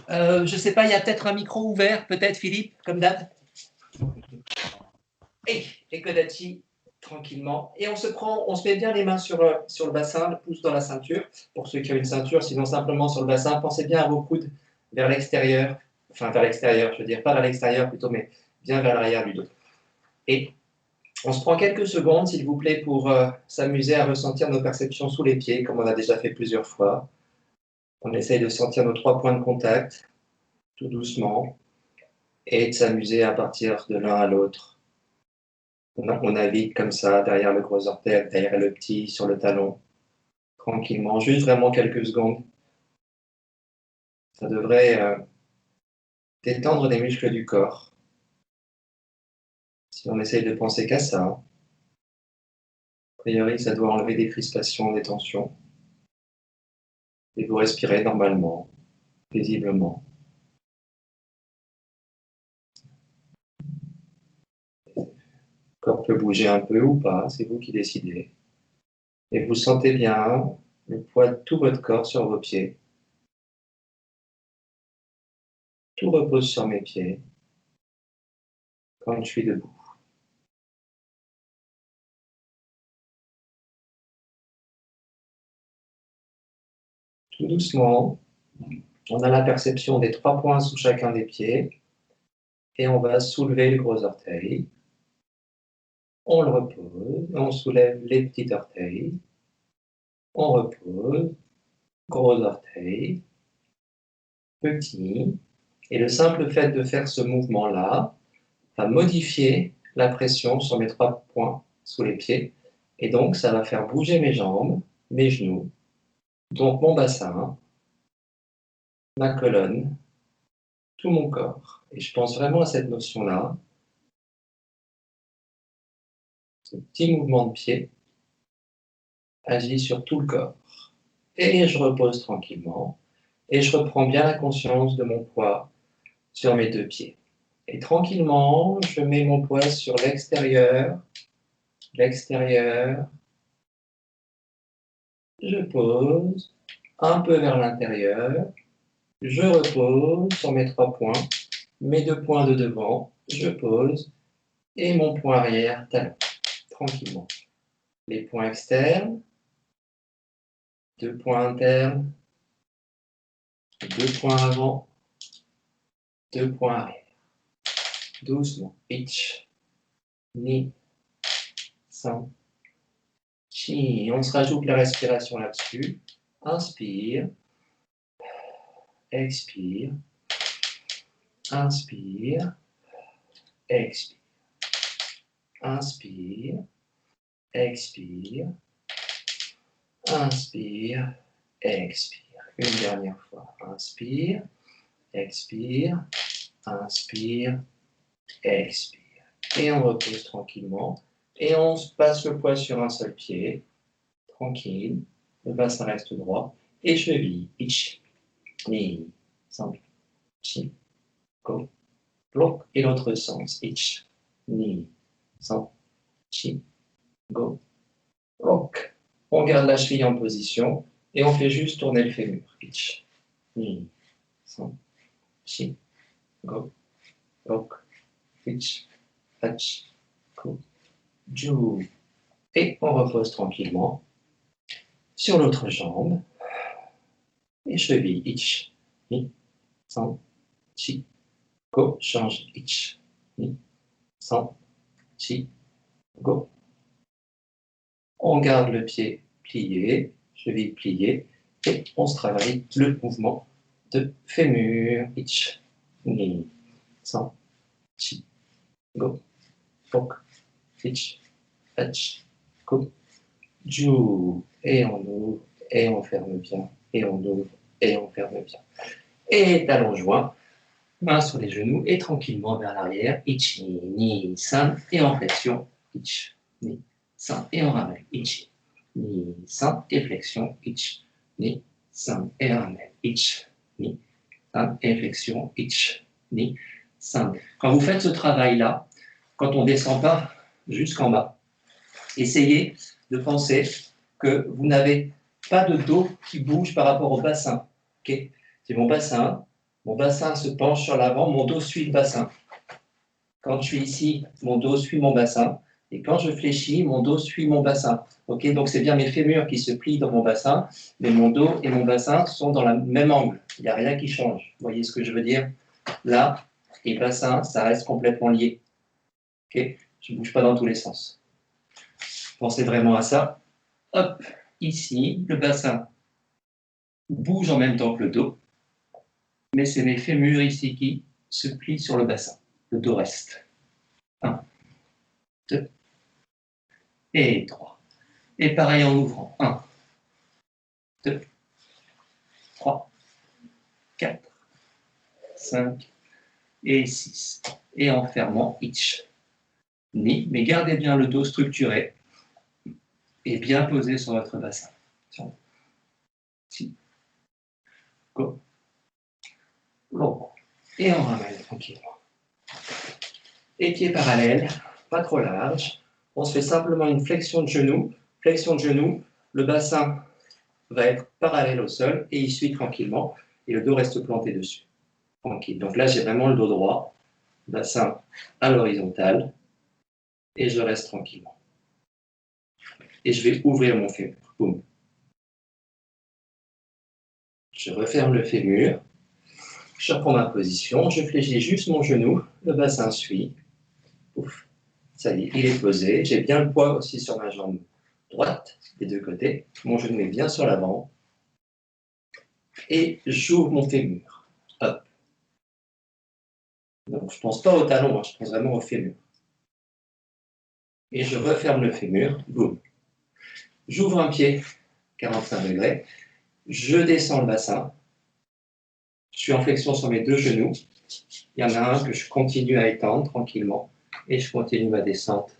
Je ne sais pas, il y a peut-être un micro ouvert, peut-être, Philippe, comme d'hab. Et Kodachi, tranquillement. Et on se met bien les mains sur le bassin, le pouce dans la ceinture, pour ceux qui ont une ceinture, sinon simplement sur le bassin. Pensez bien à vos coudes vers l'extérieur, enfin vers l'extérieur, je veux dire, pas vers l'extérieur plutôt, mais bien vers l'arrière du dos. Et on se prend quelques secondes, s'il vous plaît, pour s'amuser à ressentir nos perceptions sous les pieds, comme on a déjà fait plusieurs fois. On essaye de sentir nos 3 points de contact, tout doucement, et de s'amuser à partir de l'un à l'autre. On navigue comme ça, derrière le gros orteil, derrière le petit, sur le talon, tranquillement, juste vraiment quelques secondes. Ça devrait détendre les muscles du corps. Si on essaye de penser qu'à ça, a priori, ça doit enlever des crispations, des tensions. Et vous respirez normalement, paisiblement. Le corps peut bouger un peu ou pas, c'est vous qui décidez. Et vous sentez bien le poids de tout votre corps sur vos pieds. Tout repose sur mes pieds quand je suis debout. Tout doucement, on a la perception des 3 points sous chacun des pieds et on va soulever le gros orteil. On le repose, on soulève les petits orteils. On repose, gros orteil, petit. Et le simple fait de faire ce mouvement-là va modifier la pression sur mes 3 points sous les pieds. Et donc, ça va faire bouger mes jambes, mes genoux, donc mon bassin, ma colonne, tout mon corps. Et je pense vraiment à cette notion-là. Ce petit mouvement de pied agit sur tout le corps. Et je repose tranquillement. Et je reprends bien la conscience de mon poids sur mes 2 pieds. Et tranquillement, je mets mon poids sur l'extérieur, je pose, un peu vers l'intérieur, je repose sur mes 3 points, mes 2 points de devant, je pose, et mon point arrière, talon, tranquillement. Les points externes, 2 points internes, 2 points avant, 2 points arrière. Doucement, ich, ni, san, chi. On se rajoute la respiration là-dessus. Inspire, expire, inspire, expire, inspire, expire, inspire, expire. Une dernière fois. Inspire, expire, inspire, expire. Et on repose tranquillement. Et on se passe le poids sur un seul pied. Tranquille. Le bassin reste droit. Et cheville. Ich, ni, san, chi, go. Bloc. Et l'autre sens. Ich, ni, san, chi, go. Bloc. On garde la cheville en position et on fait juste tourner le fémur. Ich, ni, san, chi, go. Bloc. Ich, hach, go. Ju. Et on repose tranquillement sur l'autre jambe. Et cheville. Ich, ni, san, chi, go. Change. Ich, ni, san, chi, go. On garde le pied plié, cheville pliée, et on se travaille le mouvement de fémur. Ich, ni, san, chi, go. Bok, ich, hach, go. Ju. Et on ouvre, et on ferme bien, et on ouvre, et on ferme bien. Et talons joints, mains sur les genoux, et tranquillement vers l'arrière. Ich, ni, san, et en flexion. Ich, ni, san, et on ramène. Ich, ni, san, et flexion. Ich, ni, san, et ramène. Ich, ni, san, et flexion. Ich, ni, san. Quand vous faites ce travail-là, quand on ne descend pas jusqu'en bas, essayez de penser que vous n'avez pas de dos qui bouge par rapport au bassin. Okay, c'est mon bassin, Mon bassin se penche sur l'avant, mon dos suit le bassin. Quand je suis ici, mon dos suit mon bassin. Et quand je fléchis, mon dos suit mon bassin. Okay, donc c'est bien mes fémurs qui se plient dans mon bassin, mais mon dos et mon bassin sont dans le même angle. Il n'y a rien qui change. Vous voyez ce que je veux dire? Là et bassin, ça reste complètement lié. Okay, je ne bouge pas dans tous les sens. Pensez vraiment à ça. Hop, ici, le bassin bouge en même temps que le dos, mais c'est mes fémurs ici qui se plient sur le bassin. Le dos reste. 1, 2 et 3. Et pareil en ouvrant. 1, 2, 3, 4, 5 et 6. Et en fermant, itch. Ni, mais gardez bien le dos structuré et bien posé sur votre bassin. Si. Go. Go. Et on ramène tranquillement. Et pieds parallèles, pas trop large. On se fait simplement une flexion de genou. Flexion de genou, le bassin va être parallèle au sol et il suit tranquillement et le dos reste planté dessus. Tranquille. Donc là, j'ai vraiment le dos droit, bassin à l'horizontale et je reste tranquillement. Et je vais ouvrir mon fémur. Boum. Je referme le fémur. Je reprends ma position. Je fléchis juste mon genou. Le bassin suit. Ouf. Ça y est, il est posé. J'ai bien le poids aussi sur ma jambe droite des deux côtés. Mon genou est bien sur l'avant. Et j'ouvre mon fémur. Hop. Donc, je ne pense pas au talon, je pense vraiment au fémur. Et je referme le fémur. Boum. J'ouvre un pied, 45 degrés. Je descends le bassin. Je suis en flexion sur mes deux genoux. Il y en a un que je continue à étendre tranquillement. Et je continue ma descente.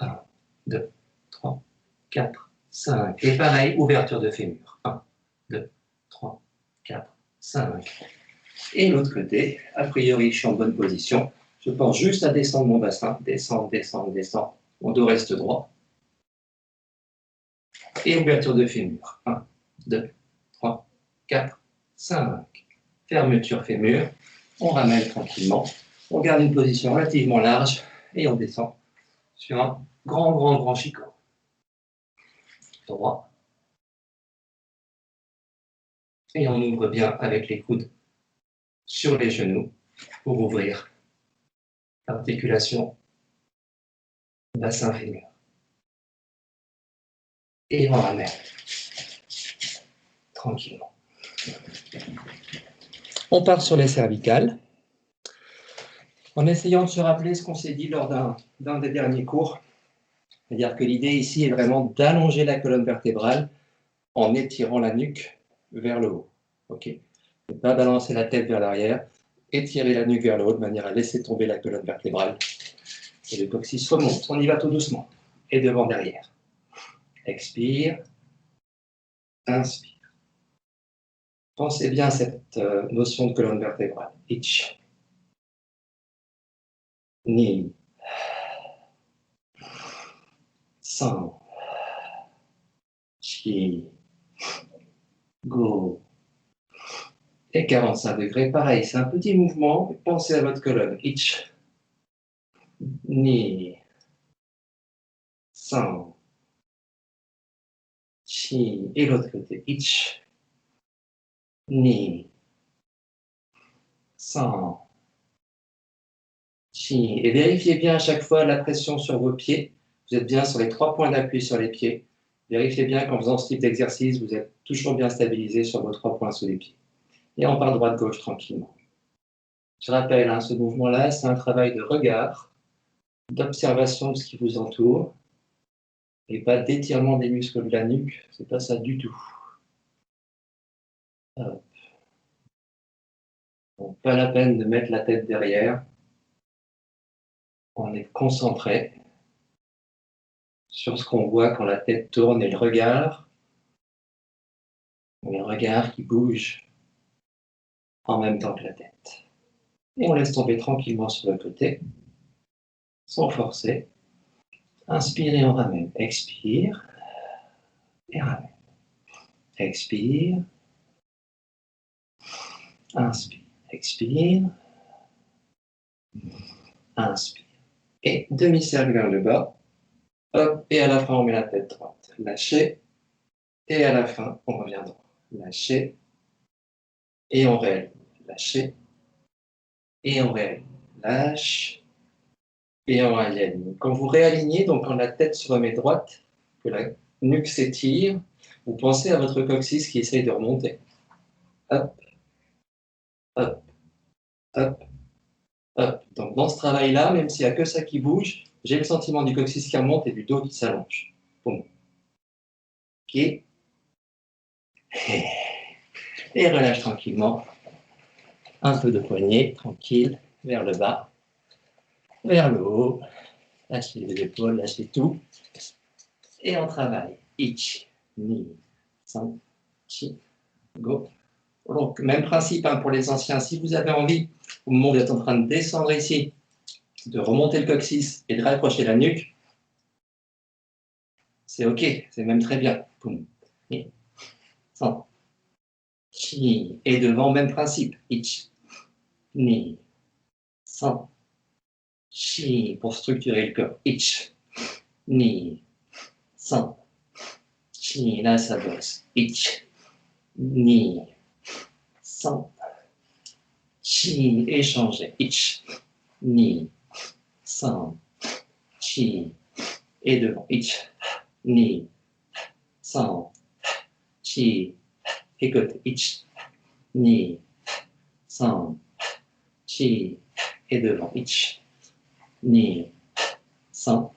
1, 2, 3, 4, 5. Et pareil, ouverture de fémur. 1, 2, 3, 4, 5. Et l'autre côté, a priori, je suis en bonne position. Je pense juste à descendre mon bassin. Descendre, descendre, descendre. Mon dos reste droit. Et ouverture de fémur. 1, 2, 3, 4, 5. Fermeture fémur. On ramène tranquillement. On garde une position relativement large et on descend sur un grand chicot. Droit. Et on ouvre bien avec les coudes sur les genoux pour ouvrir l'articulation bassin fémur. Et on ramène tranquillement. On part sur les cervicales en essayant de se rappeler ce qu'on s'est dit lors d'un des derniers cours. C'est-à-dire que l'idée ici est vraiment d'allonger la colonne vertébrale en étirant la nuque vers le haut. Okay. Ne pas balancer la tête vers l'arrière, étirer la nuque vers le haut de manière à laisser tomber la colonne vertébrale. Et le coccyx remonte. On y va tout doucement. Et devant, derrière. Expire. Inspire. Pensez bien à cette notion de colonne vertébrale. Itch. Ni. San. Chi. Go. Et 45 degrés, pareil, c'est un petit mouvement. Pensez à votre colonne. Itch. Ni. San. Chi. Et l'autre côté. Itch. Ni. San. Chi. Et vérifiez bien à chaque fois la pression sur vos pieds. Vous êtes bien sur les 3 points d'appui sur les pieds. Vérifiez bien qu'en faisant ce type d'exercice, vous êtes toujours bien stabilisé sur vos 3 points sous les pieds. Et on part droite-gauche tranquillement. Je rappelle, hein, ce mouvement-là, c'est un travail de regard, d'observation de ce qui vous entoure, et pas d'étirement des muscles de la nuque. C'est pas ça du tout. Donc, pas la peine de mettre la tête derrière. On est concentré sur ce qu'on voit quand la tête tourne et le regard qui bouge en même temps que la tête. Et on laisse tomber tranquillement sur le côté, sans forcer. Inspire et on ramène. Expire et ramène. Expire Inspire, expire. Inspire. Et demi-cercle vers le bas. Hop, et à la fin, on met la tête droite. Lâchez. Et à la fin, on revient droit. Lâchez. Et on réaligne. Lâchez. Et on réaligne. Lâche. Et on réaligne. Quand vous réalignez, donc quand la tête se remet droite, que la nuque s'étire, vous pensez à votre coccyx qui essaye de remonter. Hop, hop, hop, hop. Donc dans ce travail-là, même s'il n'y a que ça qui bouge, j'ai le sentiment du coccyx qui remonte et du dos qui s'allonge. Boum. Ok. Et relâche tranquillement. Un peu de poignet, tranquille, vers le bas, vers le haut. Lâchez les épaules, lâchez tout. Et on travaille. Ichi, ni, san, chi, go. Donc, même principe hein, pour les anciens. Si vous avez envie, au moment où vous êtes en train de descendre ici, de remonter le coccyx et de rapprocher la nuque, c'est OK, c'est même très bien. Poum. Ni, san, chi. Et devant, même principe. Ichi, ni, san, chi. Pour structurer le corps. Ichi, ni, san, chi. Là, ça bosse. Ichi, ni, san, chi. Échanger. Ichi, ni, san, chi. Et devant. Ichi, ni, san, chi. Et côté. Ichi, ni, san, chi. Et devant. Ichi, ni, san,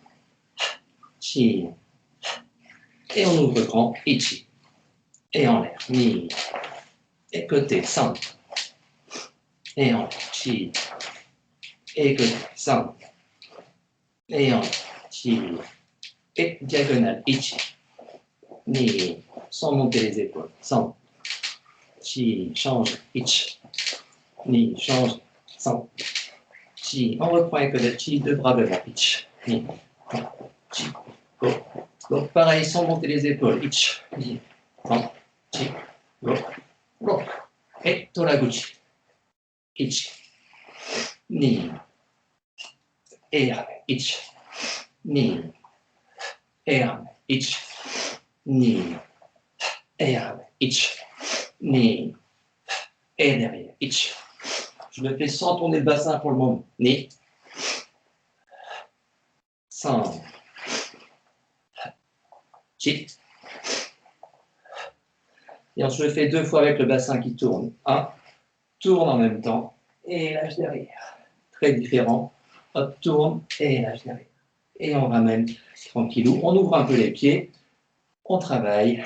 chi. Et on ouvre grand. Ichi. Et en l'air. Ni. Et côté. San. Et en l'air. Chi. Et côté. San. Et en l'air. Chi. Et diagonale. Ichi. Ni. Sans monter les épaules. San. Chi. Change. Ichi. Ni. Change. San. Chi. On reprend avec le chi. Deux bras devant. Ichi. Ni. Chi. Go. Go. Pareil, sans monter les épaules. Ichi. Ni. San. Chi. Go. Go. Et Toraguchi. Ichi. Ni. Et ramène. Ichi. Ni. Et ramène. Ichi. Ni. Et ramène. Ichi. Ni. Et derrière. Ichi. Je le fais sans tourner le bassin pour le moment. Ni. San. Chi. Et ensuite, je le fais deux fois avec le bassin qui tourne. Un. Tourne en même temps. Et lâche derrière. Très différent. Hop, tourne et lâche derrière. Et on ramène tranquillou. On ouvre un peu les pieds. On travaille.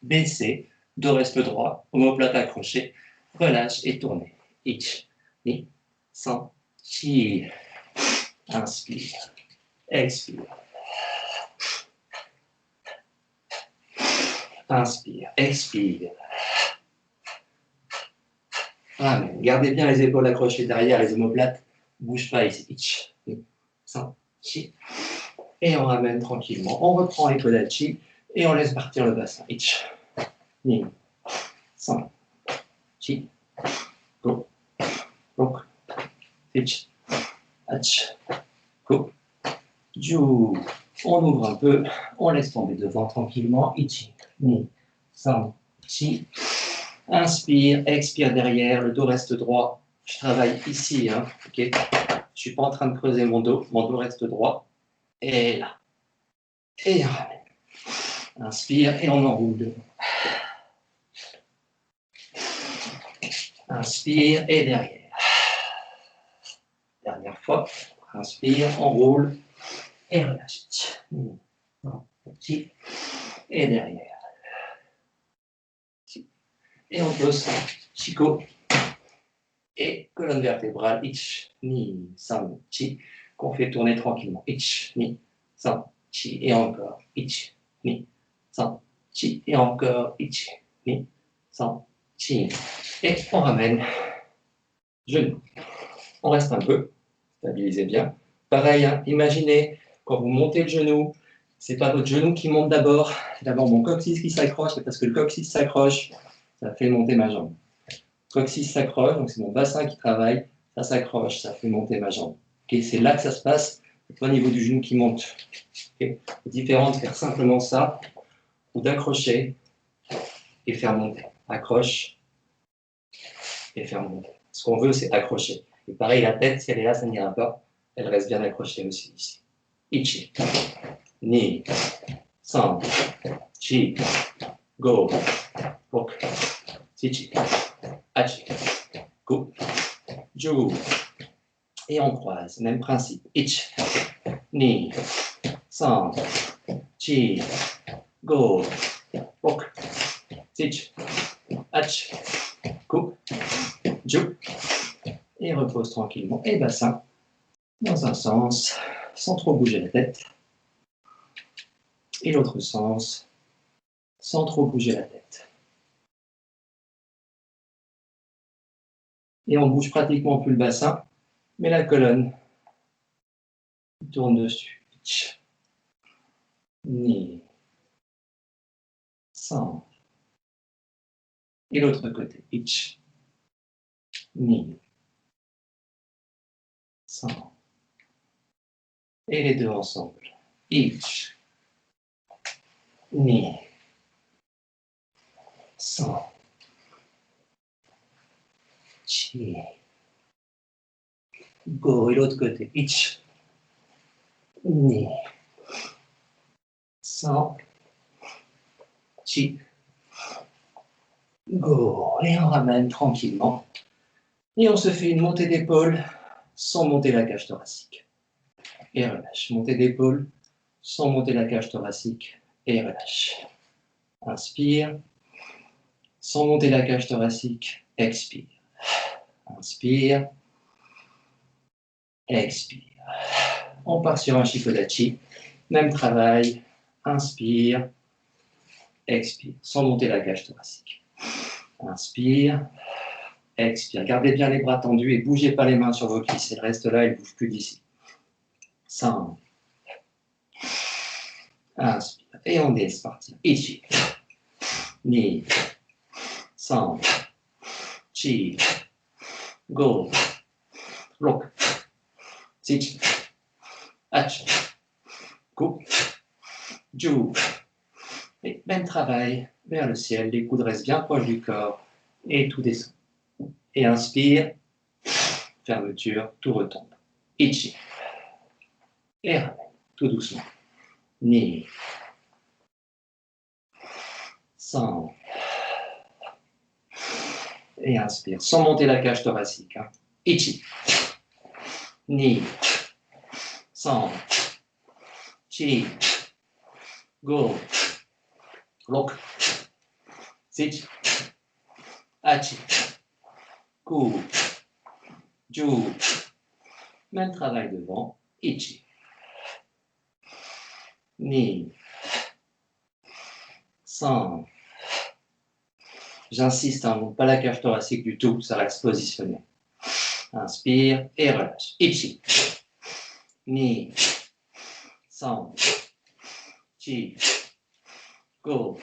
Baissez. Dos reste droit. Omoplate accroché. Relâche et tournez. Ichi. Ni. San. Chi. Inspire. Expire. Inspire. Expire. Amen. Gardez bien les épaules accrochées derrière, les omoplates. Bouge pas ici. Ichi. Ni. San. Chi. Et on ramène tranquillement. On reprend les kodachi et on laisse partir le bassin. Ichi. Ni. San. Chi. Go. Go. Ichi. Hachi. Go. Ju. On ouvre un peu. On laisse tomber devant tranquillement. Ichi. Ni. San. Chi. Inspire. Expire derrière. Le dos reste droit. Je travaille ici. Hein. Okay. Je ne suis pas en train de creuser mon dos. Mon dos reste droit. Et là. Et on ramène. Inspire et on enroule devant. Inspire et derrière. Dernière fois. Inspire, on roule et relâche. Et derrière. Et on pose Chico. Et colonne vertébrale. Ich, ni, san, chi. Qu'on fait tourner tranquillement. Ich, ni, san, chi. Et encore. Ich, ni, san, chi. Et encore. Ich, ni, san, chi. Et on ramène. Genou. On reste un peu. Stabilisez bien. Pareil, hein, imaginez, quand vous montez le genou, ce n'est pas votre genou qui monte d'abord. C'est d'abord mon coccyx qui s'accroche, c'est parce que le coccyx s'accroche, ça fait monter ma jambe. Coccyx s'accroche, donc c'est mon bassin qui travaille, ça s'accroche, ça fait monter ma jambe. Okay, c'est là que ça se passe, c'est pas au niveau du genou qui monte. Okay. C'est différent de faire simplement ça, ou d'accrocher et faire monter. Accroche et faire monter. Ce qu'on veut, c'est accrocher. Et pareil, la tête, si elle est là, ça n'ira pas. Elle reste bien accrochée aussi ici. Ichi, ni, san, chi, go, rock, sichi, hachi, go, ju. Et on croise, même principe. Ich, ni, san, chi, go, rock, sichi, hachi, go, ju. Et repose tranquillement. Et bassin dans un sens, sans trop bouger la tête. Et l'autre sens, sans trop bouger la tête. Et on bouge pratiquement plus le bassin, mais la colonne tourne dessus. Ich, ni, san. Et l'autre côté. Ich, ni, san. Et les deux ensemble. Ich, ni, san, chi, go. Et l'autre côté. Ich, ni, san, chi, go. Et on ramène tranquillement. Et on se fait une montée d'épaule sans monter la cage thoracique. Et relâche. Montée d'épaule sans monter la cage thoracique. Et relâche. Inspire. Sans monter la cage thoracique. Expire. Inspire. Expire. On part sur un Shikodachi. Même travail. Inspire. Expire. Sans monter la cage thoracique. Inspire. Expire. Gardez bien les bras tendus et bougez pas les mains sur vos cuisses. Elles restent là, elles ne bougent plus d'ici. 5. Inspire. Et on laisse partir. Ichi. Ni. 3. Chi. Go. Rock. Sichi. Hachi. Go. Ju. Et même travail vers le ciel. Les coudes restent bien proches du corps. Et tout descend. Et inspire. Fermeture. Tout retombe. Ichi. Et ramène. Tout doucement. Ni. 5. Et inspire, sans monter la cage thoracique. Hein. Ichi. Ni. 3. Chi. Go. Rock. Sichi. Hachi. Ku. Ju. Même travail devant. Ichi. Ni. 5. J'insiste, hein, pas la cage thoracique du tout, ça reste positionné. Inspire et relâche. Ichi. Ni. 3. Chi. Go.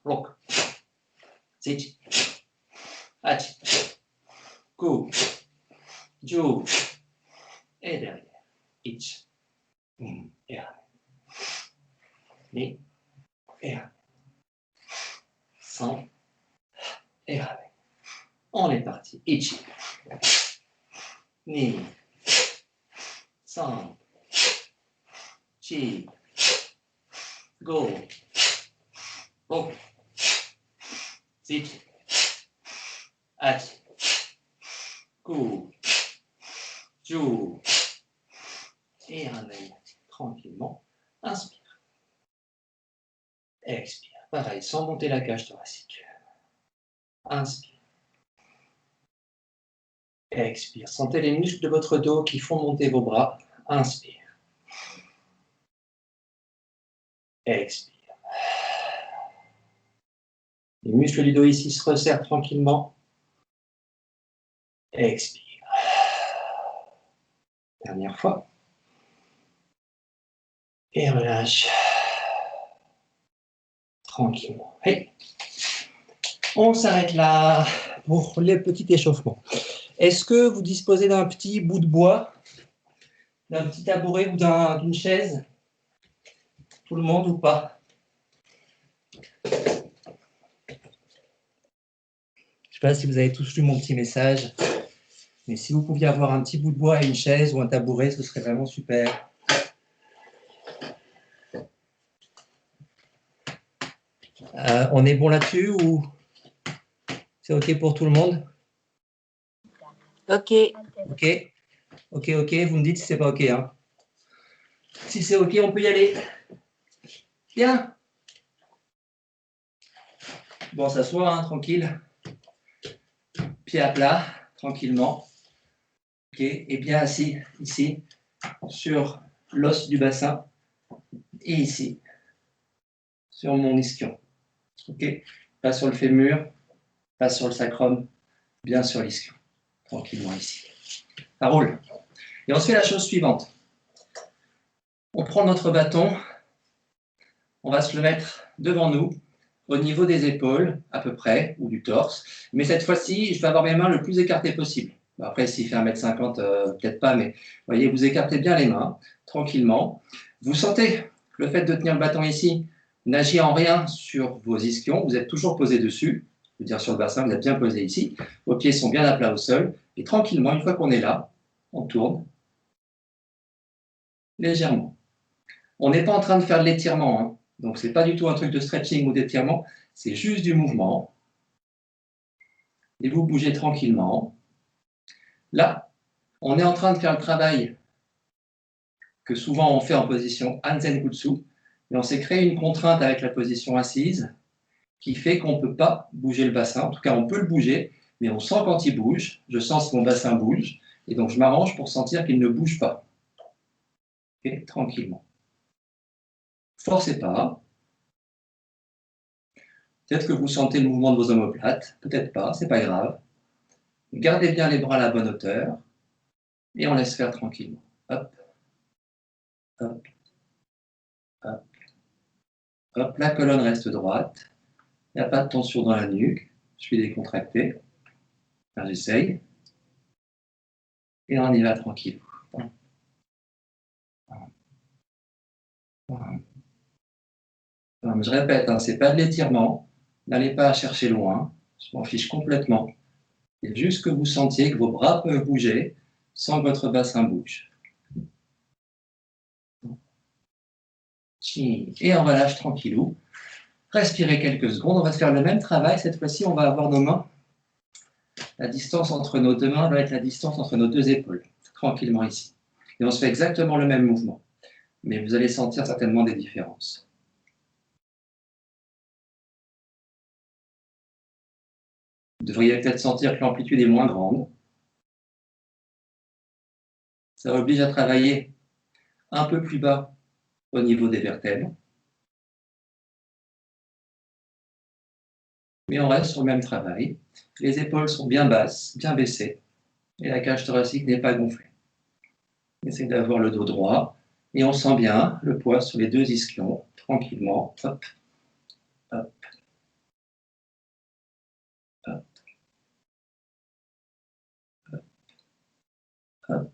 Rock. Sichi. Hachi. Ku. Ju. Et derrière. Ich. Et ramène. Ni. Et ramène. 5. Et ramène. On est parti. Ichi. Ni. 3. Chi. Go. Rock. Sichi. Hachi. Ku. Ju. Et ramène tranquillement. Inspire. Expire. Pareil, sans monter la cage thoracique. Inspire. Expire. Sentez les muscles de votre dos qui font monter vos bras. Inspire. Expire. Les muscles du dos ici se resserrent tranquillement. Expire. Dernière fois. Et relâche. Tranquillement. Hey. On s'arrête là pour les petits échauffements. Est-ce que vous disposez d'un petit bout de bois, d'un petit tabouret ou d'une chaise? Tout le monde ou pas? Je ne sais pas si vous avez tous lu mon petit message, mais si vous pouviez avoir un petit bout de bois et une chaise ou un tabouret, ce serait vraiment super. On est bon là-dessus ou c'est OK pour tout le monde? OK. OK. OK, OK. Vous me dites si c'est pas OK. Hein. Si c'est OK, on peut y aller. Bien. Bon, on s'assoit, hein, tranquille. Pied à plat, tranquillement. OK. Et bien assis, ici, sur l'os du bassin. Et ici, sur mon ischion. OK. Pas sur le fémur, pas sur le sacrum, bien sur l'ischion. Tranquillement ici. Ça roule. Et on se fait la chose suivante. On prend notre bâton, on va se le mettre devant nous, au niveau des épaules, à peu près, ou du torse. Mais cette fois-ci, je vais avoir mes mains le plus écartées possible. Après, s'il fait 1,50 m, peut-être pas, mais voyez, vous écartez bien les mains, tranquillement. Vous sentez le fait de tenir le bâton ici n'agit en rien sur vos ischions, vous êtes toujours posé dessus, je veux dire sur le bassin, vous êtes bien posé ici, vos pieds sont bien à plat au sol, et tranquillement, une fois qu'on est là, on tourne légèrement. On n'est pas en train de faire de l'étirement, hein. Donc ce n'est pas du tout un truc de stretching ou d'étirement, c'est juste du mouvement. Et vous bougez tranquillement. Là, on est en train de faire le travail que souvent on fait en position Hanzen-Kutsu, et on s'est créé une contrainte avec la position assise qui fait qu'on ne peut pas bouger le bassin. En tout cas, on peut le bouger, mais on sent quand il bouge. Je sens que mon bassin bouge, et donc je m'arrange pour sentir qu'il ne bouge pas. Okay, tranquillement. Forcez pas. Peut-être que vous sentez le mouvement de vos omoplates, peut-être pas, c'est pas grave. Gardez bien les bras à la bonne hauteur et on laisse faire tranquillement. Hop, hop, hop, hop. La colonne reste droite. Il n'y a pas de tension dans la nuque. Je suis décontracté. Enfin, j'essaye. Et on y va tranquille. Je répète, hein, ce n'est pas de l'étirement. N'allez pas chercher loin. Je m'en fiche complètement. C'est juste que vous sentiez que vos bras peuvent bouger sans que votre bassin bouge. Et on relâche tranquillou. Respirez quelques secondes. On va faire le même travail. Cette fois-ci, on va avoir nos mains. La distance entre nos deux mains va être la distance entre nos deux épaules. Tranquillement ici. Et on se fait exactement le même mouvement. Mais vous allez sentir certainement des différences. Vous devriez peut-être sentir que l'amplitude est moins grande. Ça oblige à travailler un peu plus bas au niveau des vertèbres. Mais on reste sur le même travail. Les épaules sont bien basses, bien baissées, et la cage thoracique n'est pas gonflée. Essayez d'avoir le dos droit, et on sent bien le poids sur les deux ischions, tranquillement. Hop, hop, hop, hop, hop,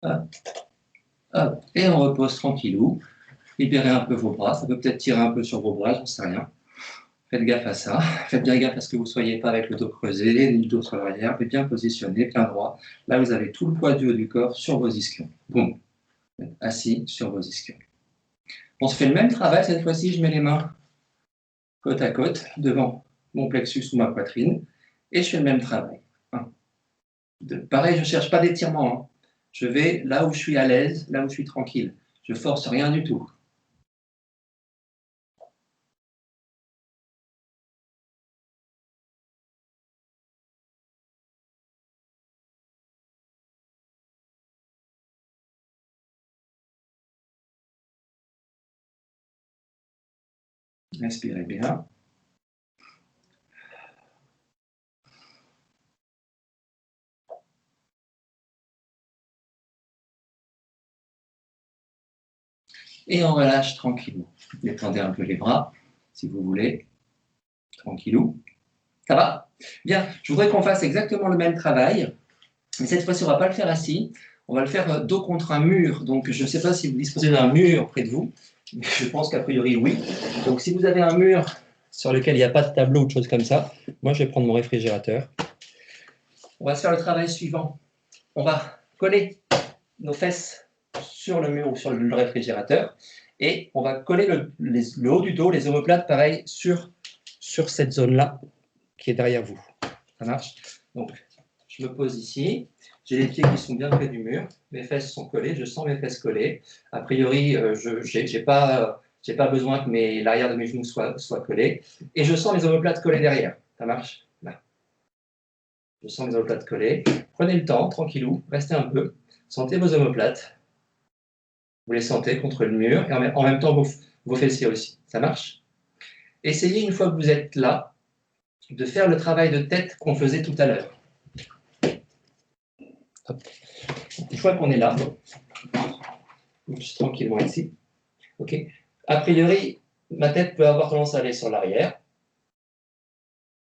hop, hop. Et on repose tranquillou. Libérez un peu vos bras, ça peut peut-être tirer un peu sur vos bras, j'en sais rien. Faites gaffe à ça. Faites bien gaffe à ce que vous ne soyez pas avec le dos creusé, ni le dos sur l'arrière, mais bien positionné, plein droit. Là, vous avez tout le poids du haut du corps sur vos ischions. Boum. Assis sur vos ischions. On se fait le même travail, cette fois-ci, je mets les mains côte à côte, devant mon plexus ou ma poitrine, et je fais le même travail. 1, 2. Pareil, je ne cherche pas d'étirement. Hein. Je vais là où je suis à l'aise, là où je suis tranquille. Je ne force rien du tout. Respirez bien. Et on relâche tranquillement. Détendez un peu les bras, si vous voulez. Tranquillou. Ça va? Bien, je voudrais qu'on fasse exactement le même travail, mais cette fois-ci, on ne va pas le faire assis, on va le faire dos contre un mur. Donc, je ne sais pas si vous disposez d'un mur près de vous, mais je pense qu'a priori, oui. Donc, si vous avez un mur sur lequel il n'y a pas de tableau ou de choses comme ça, moi, je vais prendre mon réfrigérateur. On va se faire le travail suivant. On va coller nos fesses sur le mur ou sur le réfrigérateur et on va coller le haut du dos, les omoplates, pareil, sur cette zone-là qui est derrière vous. Ça marche? Donc, je me pose ici. J'ai les pieds qui sont bien près du mur. Mes fesses sont collées. Je sens mes fesses collées. A priori, je n'ai pas besoin que l'arrière de mes genoux soit collé. Et je sens les omoplates collées derrière. Ça marche? Là. Je sens les omoplates collées. Prenez le temps, tranquillou. Restez un peu. Sentez vos omoplates. Vous les sentez contre le mur. Et en même temps, vos fessiers aussi. Ça marche? Essayez, une fois que vous êtes là, de faire le travail de tête qu'on faisait tout à l'heure. Une fois qu'on est là, juste tranquillement ici, ok. A priori, ma tête peut avoir tendance à aller sur l'arrière.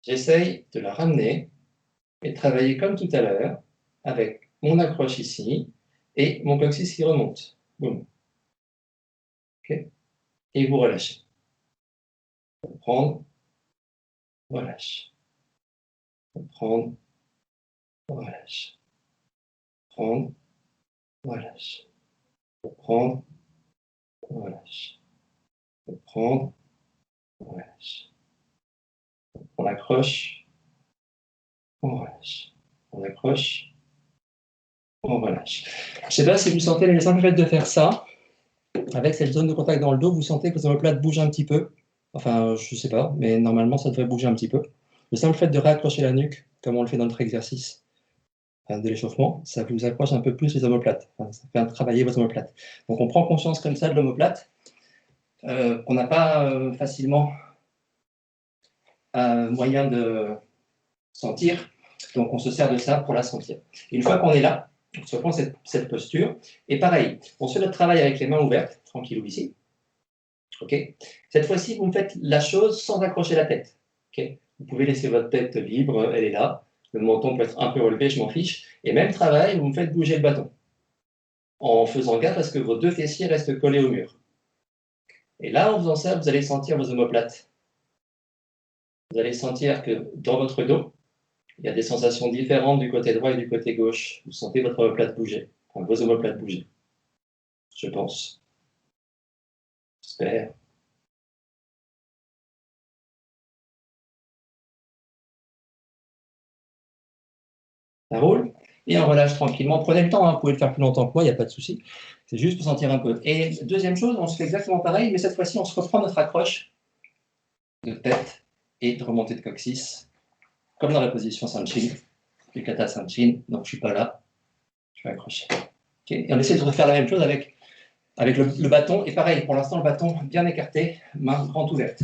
J'essaye de la ramener et de travailler comme tout à l'heure, avec mon accroche ici et mon coccyx qui remonte. Boum. Ok. Et vous relâchez. Prendre, relâche. Prendre, relâche. Prendre, relâche. Prendre, relâche. Prendre, relâche. On accroche, on relâche. On accroche, on relâche. Je ne sais pas si vous sentez, mais le simple fait de faire ça, avec cette zone de contact dans le dos, vous sentez que vos omoplates bougent un petit peu. Enfin, je ne sais pas, mais normalement, ça devrait bouger un petit peu. Le simple fait de réaccrocher la nuque, comme on le fait dans notre exercice de l'échauffement, ça vous accroche un peu plus les omoplates. Enfin, ça fait travailler vos omoplates. Donc, on prend conscience comme ça de l'omoplate, qu'on n'a pas facilement moyen de sentir. Donc, on se sert de ça pour la sentir. Et une fois qu'on est là, on se reprend cette posture. Et pareil, on se fait notre travail avec les mains ouvertes, tranquillou ici. Okay. Cette fois-ci, vous me faites la chose sans accrocher la tête. Okay. Vous pouvez laisser votre tête libre, elle est là. Le menton peut être un peu relevé, je m'en fiche. Et même travail, vous me faites bouger le bâton. En faisant gaffe à ce que vos deux fessiers restent collés au mur. Et là, en faisant ça, vous allez sentir vos omoplates. Vous allez sentir que dans votre dos, il y a des sensations différentes du côté droit et du côté gauche. Vous sentez votre omoplate bouger, enfin, vos omoplates bouger. Je pense. J'espère. Ça roule. Et on relâche tranquillement. Prenez le temps, hein, vous pouvez le faire plus longtemps que moi, il n'y a pas de souci. C'est juste pour sentir un peu. Et deuxième chose, on se fait exactement pareil, mais cette fois-ci, on se reprend notre accroche de tête et de remontée de coccyx, comme dans la position Sanchin, du kata Sanchin. Donc, je ne suis pas là, je vais accrocher. Okay. Et on essaie de refaire la même chose avec le bâton. Et pareil, pour l'instant, le bâton bien écarté, main grande ouverte.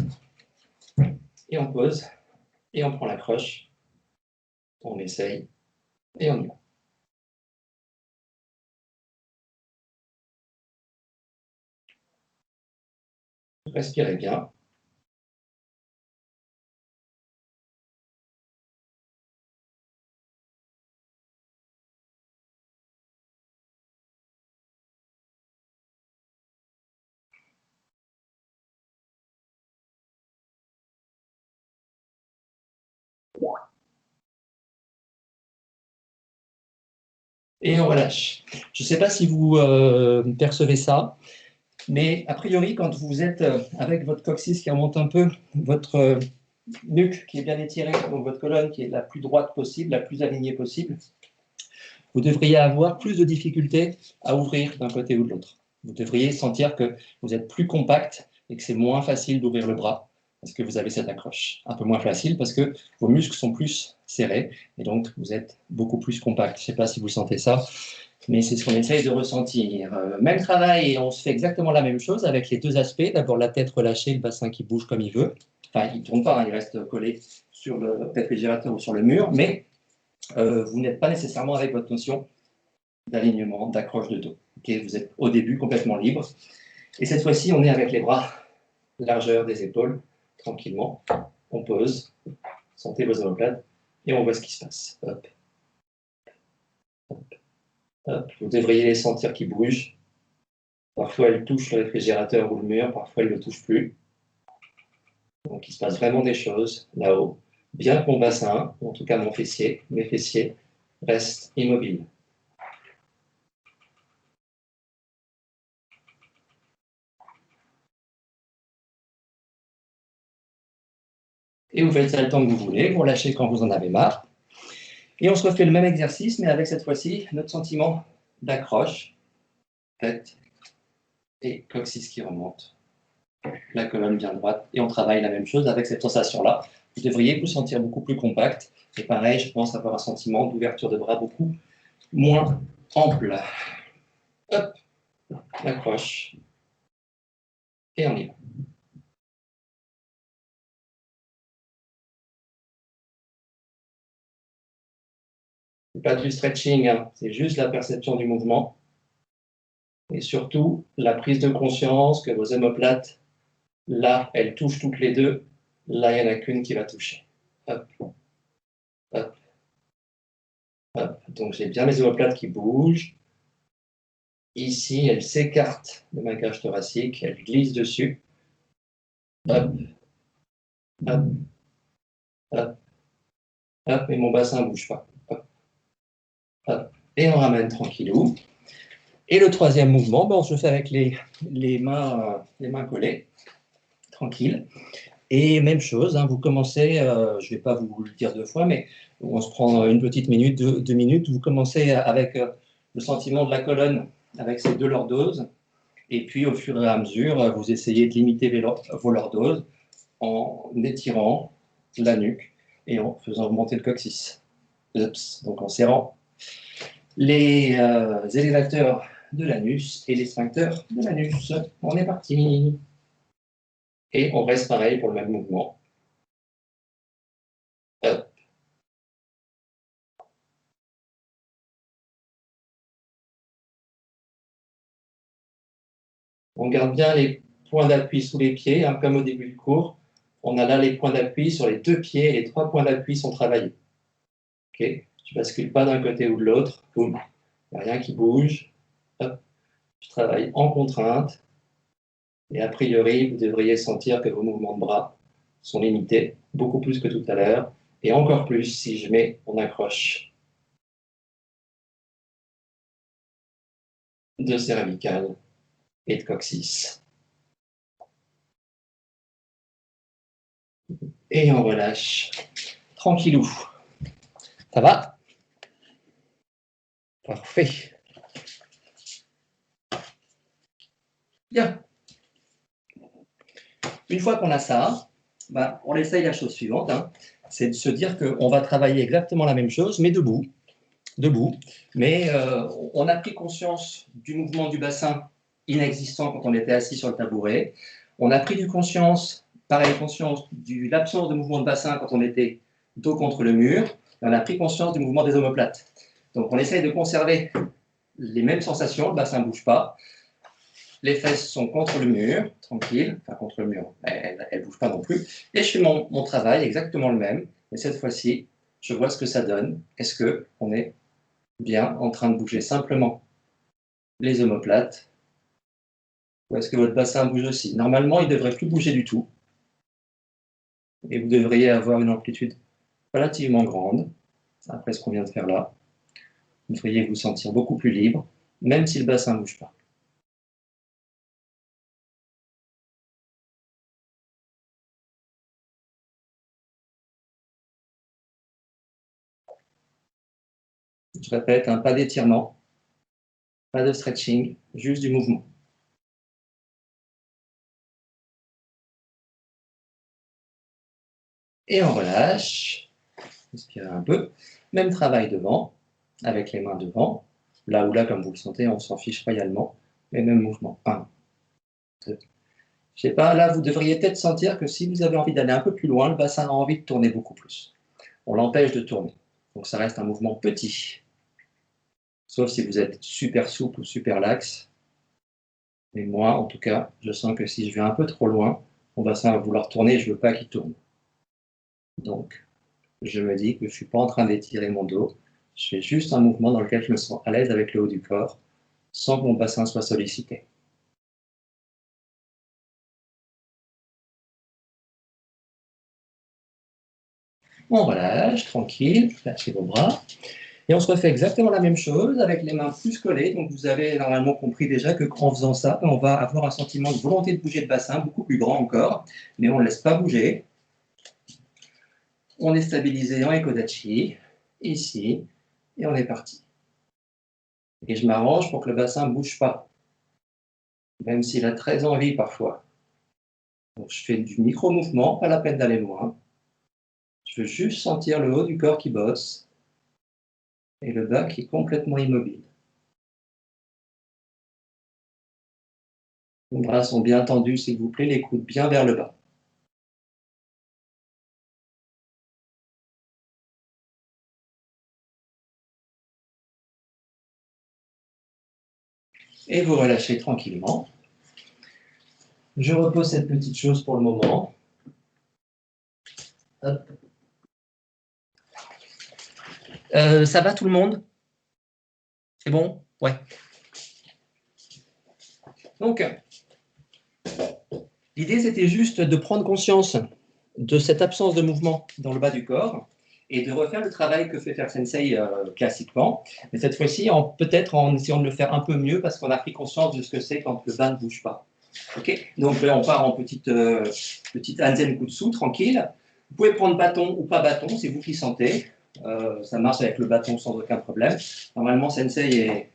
Et on pose, et on prend l'accroche, on essaye, et on y va. Respirez bien. Et on relâche. Je ne sais pas si vous percevez ça, mais a priori, quand vous êtes avec votre coccyx qui remonte un peu, votre nuque qui est bien étirée, donc votre colonne qui est la plus droite possible, la plus alignée possible, vous devriez avoir plus de difficultés à ouvrir d'un côté ou de l'autre. Vous devriez sentir que vous êtes plus compact et que c'est moins facile d'ouvrir le bras parce que vous avez cette accroche. Un peu moins facile parce que vos muscles sont plus serrés et donc vous êtes beaucoup plus compact. Je ne sais pas si vous sentez ça, mais c'est ce qu'on essaye de ressentir. Même travail et on se fait exactement la même chose avec les deux aspects. D'abord la tête relâchée, le bassin qui bouge comme il veut. Enfin, il ne tourne pas, hein, il reste collé sur le réfrigérateur ou sur le mur, mais vous n'êtes pas nécessairement avec votre notion d'alignement, d'accroche de dos. Okay, vous êtes au début complètement libre. Et cette fois-ci, on est avec les bras largeur des épaules, tranquillement. On pose, Sentez vos omoplates et on voit ce qui se passe. Hop. Hop. Hop. Vous devriez les sentir qui bougent. Parfois, elles touchent le réfrigérateur ou le mur, parfois, elles ne le touchent plus. Donc, il se passe vraiment des choses là-haut. Bien que mon bassin, ou en tout cas mon fessier, mes fessiers, restent immobiles. Et vous faites ça le temps que vous voulez, vous relâchez quand vous en avez marre. Et on se refait le même exercice, mais avec cette fois-ci notre sentiment d'accroche, tête et coccyx qui remonte. La colonne bien droite. Et on travaille la même chose avec cette sensation-là. Vous devriez vous sentir beaucoup plus compact. Et pareil, je pense avoir un sentiment d'ouverture de bras beaucoup moins ample. Hop, l'accroche. Et on y va. Ce n'est pas du stretching, hein. C'est juste la perception du mouvement. Et surtout, la prise de conscience que vos omoplates, là, elles touchent toutes les deux. Là, il n'y en a qu'une qui va toucher. Hop, hop, hop. Donc, j'ai bien mes omoplates qui bougent. Ici, elles s'écartent de ma cage thoracique, elles glissent dessus. Hop, hop, hop, hop, et mon bassin ne bouge pas. Hop, hop. Et on ramène tranquillou. Et le troisième mouvement, bon, je fais avec les mains collées, tranquille. Et même chose, hein, vous commencez, je ne vais pas vous le dire 2 fois, mais on se prend une petite minute, 2 minutes, vous commencez avec le sentiment de la colonne, avec ces 2 lordoses, et puis au fur et à mesure, vous essayez de limiter vos lordoses en étirant la nuque et en faisant remonter le coccyx. Ups, donc en serrant les élévateurs de l'anus et les sphincters de l'anus. On est parti. Et on reste pareil pour le même mouvement. Hop. On garde bien les points d'appui sous les pieds, hein, comme au début du cours. On a là les points d'appui sur les 2 pieds et les 3 points d'appui sont travaillés. Okay. Je ne bascule pas d'un côté ou de l'autre. Boum. Il n'y a rien qui bouge. Hop. Je travaille en contrainte. Et a priori, vous devriez sentir que vos mouvements de bras sont limités, beaucoup plus que tout à l'heure, et encore plus si je mets mon accroche de cervical et de coccyx. Et on relâche tranquillou. Ça va? Parfait. Bien. Une fois qu'on a ça, ben, on essaye la chose suivante, hein, c'est de se dire qu'on va travailler exactement la même chose, mais debout. Mais on a pris conscience du mouvement du bassin inexistant quand on était assis sur le tabouret. On a pris conscience de l'absence de mouvement de bassin quand on était dos contre le mur. Et on a pris conscience du mouvement des omoplates. Donc on essaye de conserver les mêmes sensations, le bassin ne bouge pas. Les fesses sont contre le mur, tranquille, enfin contre le mur, elles ne bougent pas non plus. Et je fais mon travail exactement le même, mais cette fois-ci, je vois ce que ça donne. Est-ce qu'on est bien en train de bouger simplement les omoplates, ou est-ce que votre bassin bouge aussi? Normalement, il ne devrait plus bouger du tout, et vous devriez avoir une amplitude relativement grande, après ce qu'on vient de faire là. Vous devriez vous sentir beaucoup plus libre, même si le bassin ne bouge pas. Je répète, pas d'étirement, pas de stretching, juste du mouvement. Et on relâche, inspirez un peu, même travail devant, avec les mains devant, là ou là, comme vous le sentez, on s'en fiche royalement, mais même mouvement, 1, 2, je sais pas, là vous devriez peut-être sentir que si vous avez envie d'aller un peu plus loin, le bassin a envie de tourner beaucoup plus. On l'empêche de tourner, donc ça reste un mouvement petit, sauf si vous êtes super souple ou super laxe, mais moi en tout cas, je sens que si je vais un peu trop loin, mon bassin va vouloir tourner et je ne veux pas qu'il tourne. Donc, je me dis que je ne suis pas en train d'étirer mon dos. Je fais juste un mouvement dans lequel je me sens à l'aise avec le haut du corps, sans que mon bassin soit sollicité. On relâche, tranquille, lâchez vos bras. Et on se refait exactement la même chose avec les mains plus collées. Donc vous avez normalement compris déjà que en faisant ça, on va avoir un sentiment de volonté de bouger le bassin, beaucoup plus grand encore, mais on ne laisse pas bouger. On est stabilisé en Ekodachi, ici, et on est parti. Et je m'arrange pour que le bassin ne bouge pas, même s'il a très envie parfois. Donc je fais du micro-mouvement, pas la peine d'aller loin. Je veux juste sentir le haut du corps qui bosse et le bas qui est complètement immobile. Les bras sont bien tendus, s'il vous plaît, les coudes bien vers le bas. Et vous relâchez tranquillement. Je repose cette petite chose pour le moment. Ça va tout le monde? C'est bon? Ouais. Donc, l'idée c'était juste de prendre conscience de cette absence de mouvement dans le bas du corps et de refaire le travail que fait faire Sensei classiquement, mais cette fois-ci peut-être en essayant de le faire un peu mieux parce qu'on a pris conscience de ce que c'est quand le bas ne bouge pas. Okay, donc là, on part en petite Hanzen Kutsu, tranquille. Vous pouvez prendre bâton ou pas bâton, c'est vous qui sentez. Ça marche avec le bâton sans aucun problème. Normalement, Sensei est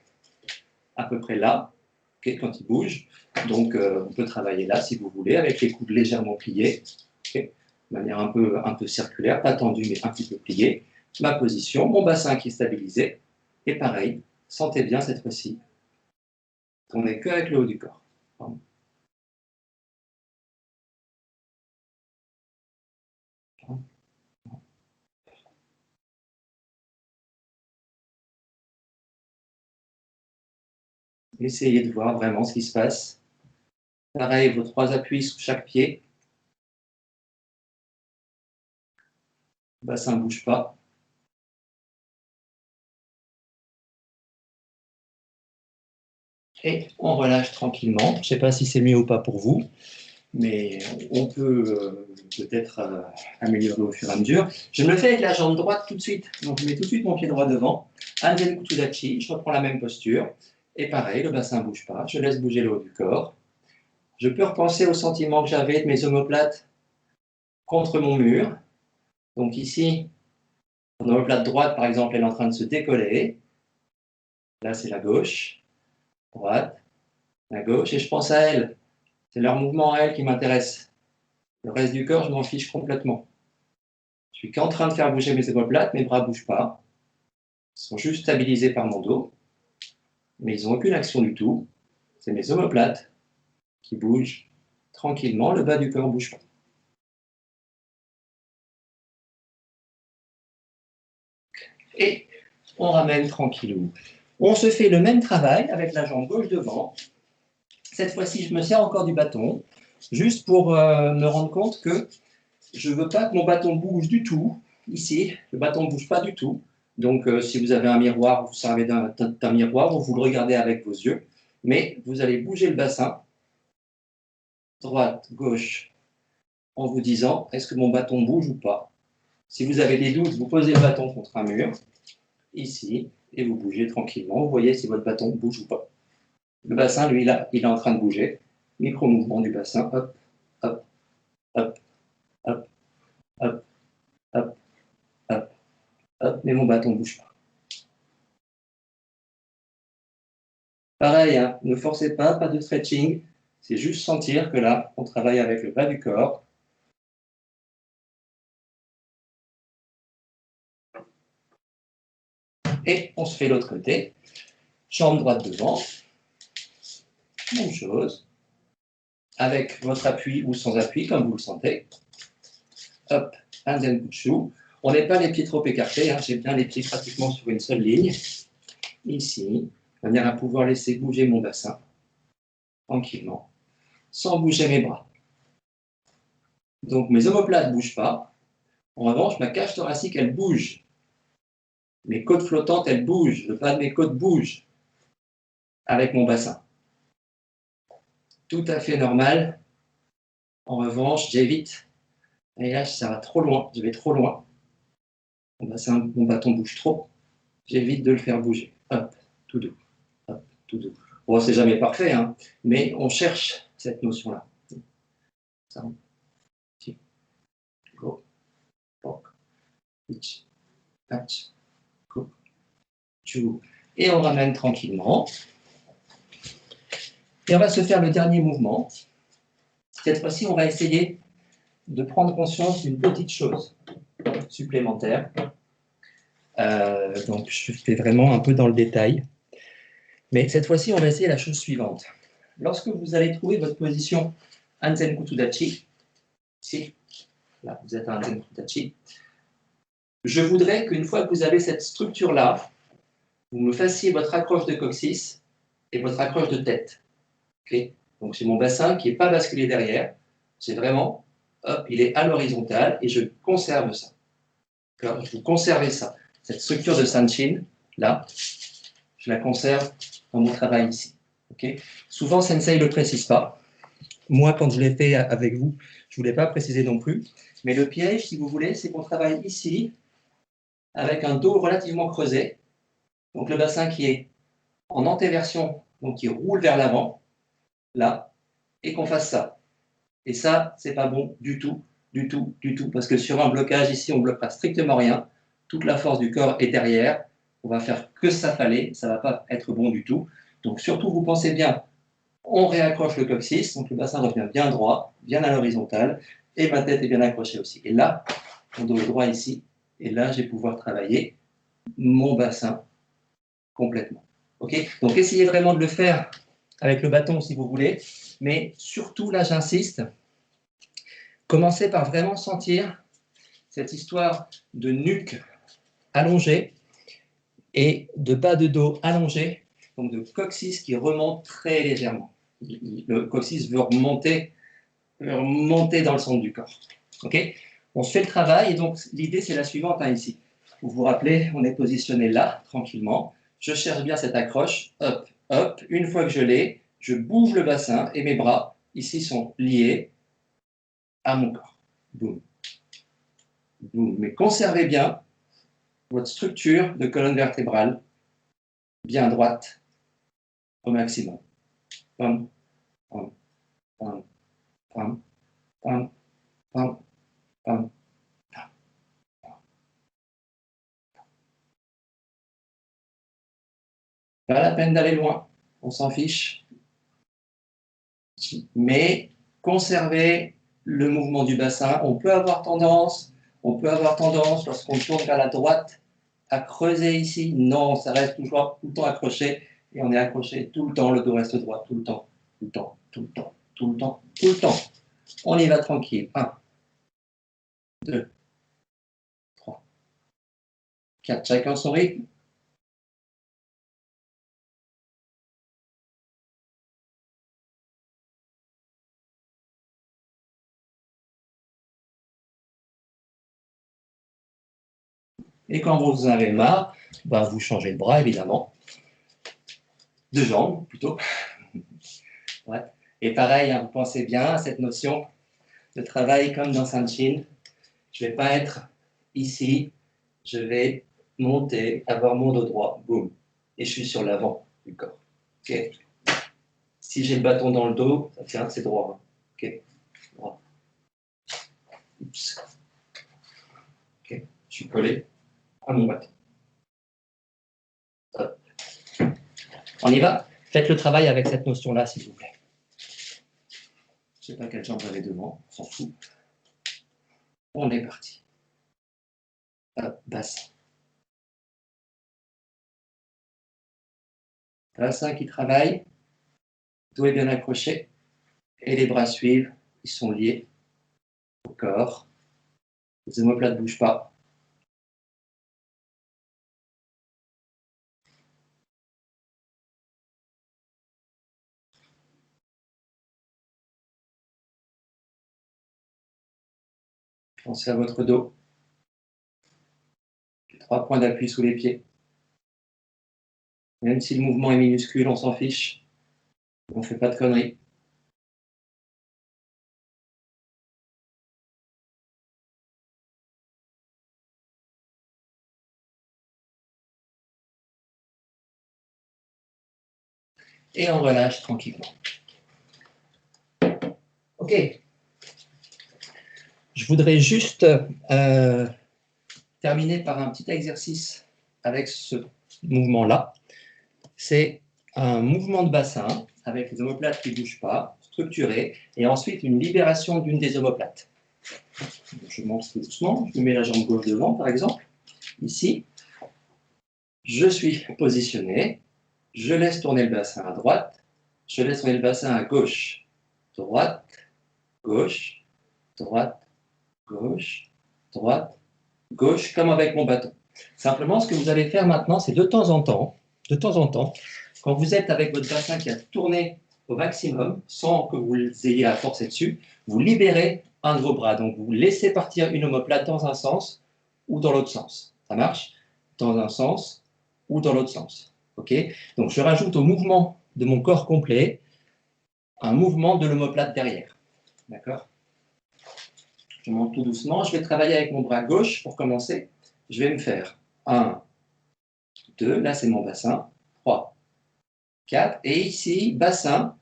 à peu près là, okay, quand il bouge. Donc, on peut travailler là si vous voulez, avec les coudes légèrement pliés, okay, de manière un peu circulaire, pas tendue, mais un petit peu pliée. Ma position, mon bassin qui est stabilisé. Et pareil, sentez bien cette fois-ci. On n'est que avec le haut du corps. Pardon. Essayez de voir vraiment ce qui se passe. Pareil, vos 3 appuis sous chaque pied. Le bassin ne bouge pas. Et on relâche tranquillement. Je ne sais pas si c'est mieux ou pas pour vous, mais on peut peut-être améliorer au fur et à mesure. Je me le fais avec la jambe droite tout de suite. Donc je mets tout de suite mon pied droit devant. Hanzen Kutudachi, je reprends la même posture. Et pareil, le bassin ne bouge pas. Je laisse bouger le haut du corps. Je peux repenser au sentiment que j'avais de mes omoplates contre mon mur. Donc ici, mon omoplate droite, par exemple, elle est en train de se décoller. Là, c'est la gauche, droite, la gauche, et je pense à elle. C'est leur mouvement à elle qui m'intéresse. Le reste du corps, je m'en fiche complètement. Je suis qu'en train de faire bouger mes omoplates, mes bras ne bougent pas. Ils sont juste stabilisés par mon dos, mais ils n'ont aucune action du tout. C'est mes omoplates qui bougent tranquillement, le bas du corps ne bouge pas. Et on ramène tranquillou. On se fait le même travail avec la jambe gauche devant. Cette fois-ci, je me sers encore du bâton, juste pour me rendre compte que je ne veux pas que mon bâton bouge du tout. Ici, le bâton ne bouge pas du tout. Donc, si vous avez un miroir, vous servez d'un miroir, vous le regardez avec vos yeux. Mais vous allez bouger le bassin, droite, gauche, en vous disant, est-ce que mon bâton bouge ou pas? Si vous avez des doutes, vous posez le bâton contre un mur, ici, et vous bougez tranquillement. Vous voyez si votre bâton bouge ou pas. Le bassin, lui, là, il est en train de bouger. Micro-mouvement du bassin, hop, hop, hop, hop, hop, hop, hop, hop, mais mon bâton ne bouge pas. Pareil, hein, ne forcez pas, pas de stretching. C'est juste sentir que là, on travaille avec le bas du corps. Et on se fait l'autre côté. Jambe droite devant. Même chose. Avec votre appui ou sans appui, comme vous le sentez. Hop, Hanzen Kutsu. On n'est pas les pieds trop écartés. Hein, j'ai bien les pieds pratiquement sur une seule ligne. Ici, de manière à pouvoir laisser bouger mon bassin tranquillement, sans bouger mes bras. Donc mes omoplates ne bougent pas. En revanche, ma cage thoracique, elle bouge. Mes côtes flottantes, elles bougent. Le bas de mes côtes bouge avec mon bassin. Tout à fait normal. En revanche, j'évite. Et là, ça va trop loin. Je vais trop loin. Mon bâton bouge trop. J'évite de le faire bouger. Hop, tout doux. Hop, tout doux. Bon, c'est jamais parfait, hein, mais on cherche cette notion-là. Ça, go, pok, pitch, patch, go, tu. Et on ramène tranquillement. Et on va se faire le dernier mouvement. Cette fois-ci, on va essayer de prendre conscience d'une petite chose supplémentaire. Donc, je fais vraiment un peu dans le détail. Mais cette fois-ci, on va essayer la chose suivante. Lorsque vous allez trouver votre position Anzen Kutudachi, ici, là, vous êtes à Anzen Kutudachi, je voudrais qu'une fois que vous avez cette structure-là, vous me fassiez votre accroche de coccyx et votre accroche de tête. Okay. Donc, c'est mon bassin qui n'est pas basculé derrière. C'est vraiment, hop, il est à l'horizontale et je conserve ça. Vous conservez ça. Cette structure de Sanchin, là, je la conserve dans mon travail ici. Okay. Souvent, Sensei ne le précise pas. Moi, quand je l'ai fait avec vous, je ne voulais pas préciser non plus. Mais le piège, si vous voulez, c'est qu'on travaille ici avec un dos relativement creusé. Donc, le bassin qui est en antéversion, donc qui roule vers l'avant, là, et qu'on fasse ça. Et ça, c'est pas bon du tout, du tout, du tout. Parce que sur un blocage, ici, on ne bloquera strictement rien. Toute la force du corps est derrière. On va faire que ça fallait. Ça ne va pas être bon du tout. Donc, surtout, vous pensez bien, on réaccroche le coccyx. Donc, le bassin revient bien droit, bien à l'horizontale. Et ma tête est bien accrochée aussi. Et là, mon dos est droit ici. Et là, je vais pouvoir travailler mon bassin complètement. Okay. Donc, essayez vraiment de le faire avec le bâton si vous voulez. Mais surtout, là, j'insiste, commencez par vraiment sentir cette histoire de nuque allongée et de bas de dos allongé, donc de coccyx qui remonte très légèrement. Le coccyx veut remonter dans le centre du corps. Okay. On se fait le travail et donc l'idée c'est la suivante hein, ici. Vous vous rappelez, on est positionné là, tranquillement. Je cherche bien cette accroche, hop, hop. Une fois que je l'ai, je bouge le bassin et mes bras, ici, sont liés à mon corps. Boum. Boum. Mais conservez bien votre structure de colonne vertébrale bien droite au maximum. Pam, pam, pam, pam, pam, pam, pam. Pas la peine d'aller loin, on s'en fiche. Mais conservez le mouvement du bassin. On peut avoir tendance, lorsqu'on tourne vers la droite, à creuser ici. Non, ça reste toujours tout le temps accroché. Et on est accroché tout le temps, le dos reste droit, tout le temps, tout le temps, tout le temps, tout le temps, tout le temps. On y va tranquille. 1, 2, 3, 4. Chacun son rythme. Et quand vous en avez marre, ben vous changez de bras, évidemment. De jambes, plutôt. Ouais. Et pareil, hein, vous pensez bien à cette notion de travail comme dans Sanchin. Je ne vais pas être ici, je vais monter, avoir mon dos droit, boum. Et je suis sur l'avant du corps. Okay. Si j'ai le bâton dans le dos, ça tient, c'est droit. Okay. Droit. Oups. Okay. Je suis collé à mon bâton. Hop. On y va. Faites le travail avec cette notion-là, s'il vous plaît. Je ne sais pas quelle jambe j'avais devant, on s'en fout. On est parti. Hop, bassin. Bassin qui travaille, dos est bien accroché, et les bras suivent, ils sont liés au corps. Les omoplates ne bougent pas. Pensez à votre dos. 3 points d'appui sous les pieds. Même si le mouvement est minuscule, on s'en fiche. On ne fait pas de conneries. Et on relâche tranquillement. Ok. Je voudrais juste terminer par un petit exercice avec ce mouvement-là. C'est un mouvement de bassin avec les omoplates qui ne bougent pas, structuré, et ensuite une libération d'une des omoplates. Je monte tout doucement, je mets la jambe gauche devant, par exemple, ici. Je suis positionné, je laisse tourner le bassin à droite, je laisse tourner le bassin à gauche, droite, gauche, droite, gauche, droite, gauche, comme avec mon bâton. Simplement, ce que vous allez faire maintenant, c'est de temps en temps, quand vous êtes avec votre bassin qui a tourné au maximum, sans que vous ayez à forcer dessus, vous libérez un de vos bras. Donc, vous laissez partir une omoplate dans un sens ou dans l'autre sens. Ça marche? Dans un sens ou dans l'autre sens. OK? Donc, je rajoute au mouvement de mon corps complet un mouvement de l'omoplate derrière. D'accord? Je monte tout doucement. Je vais travailler avec mon bras gauche pour commencer. Je vais me faire 1, 2, là c'est mon bassin, 3, 4, et ici, bassin,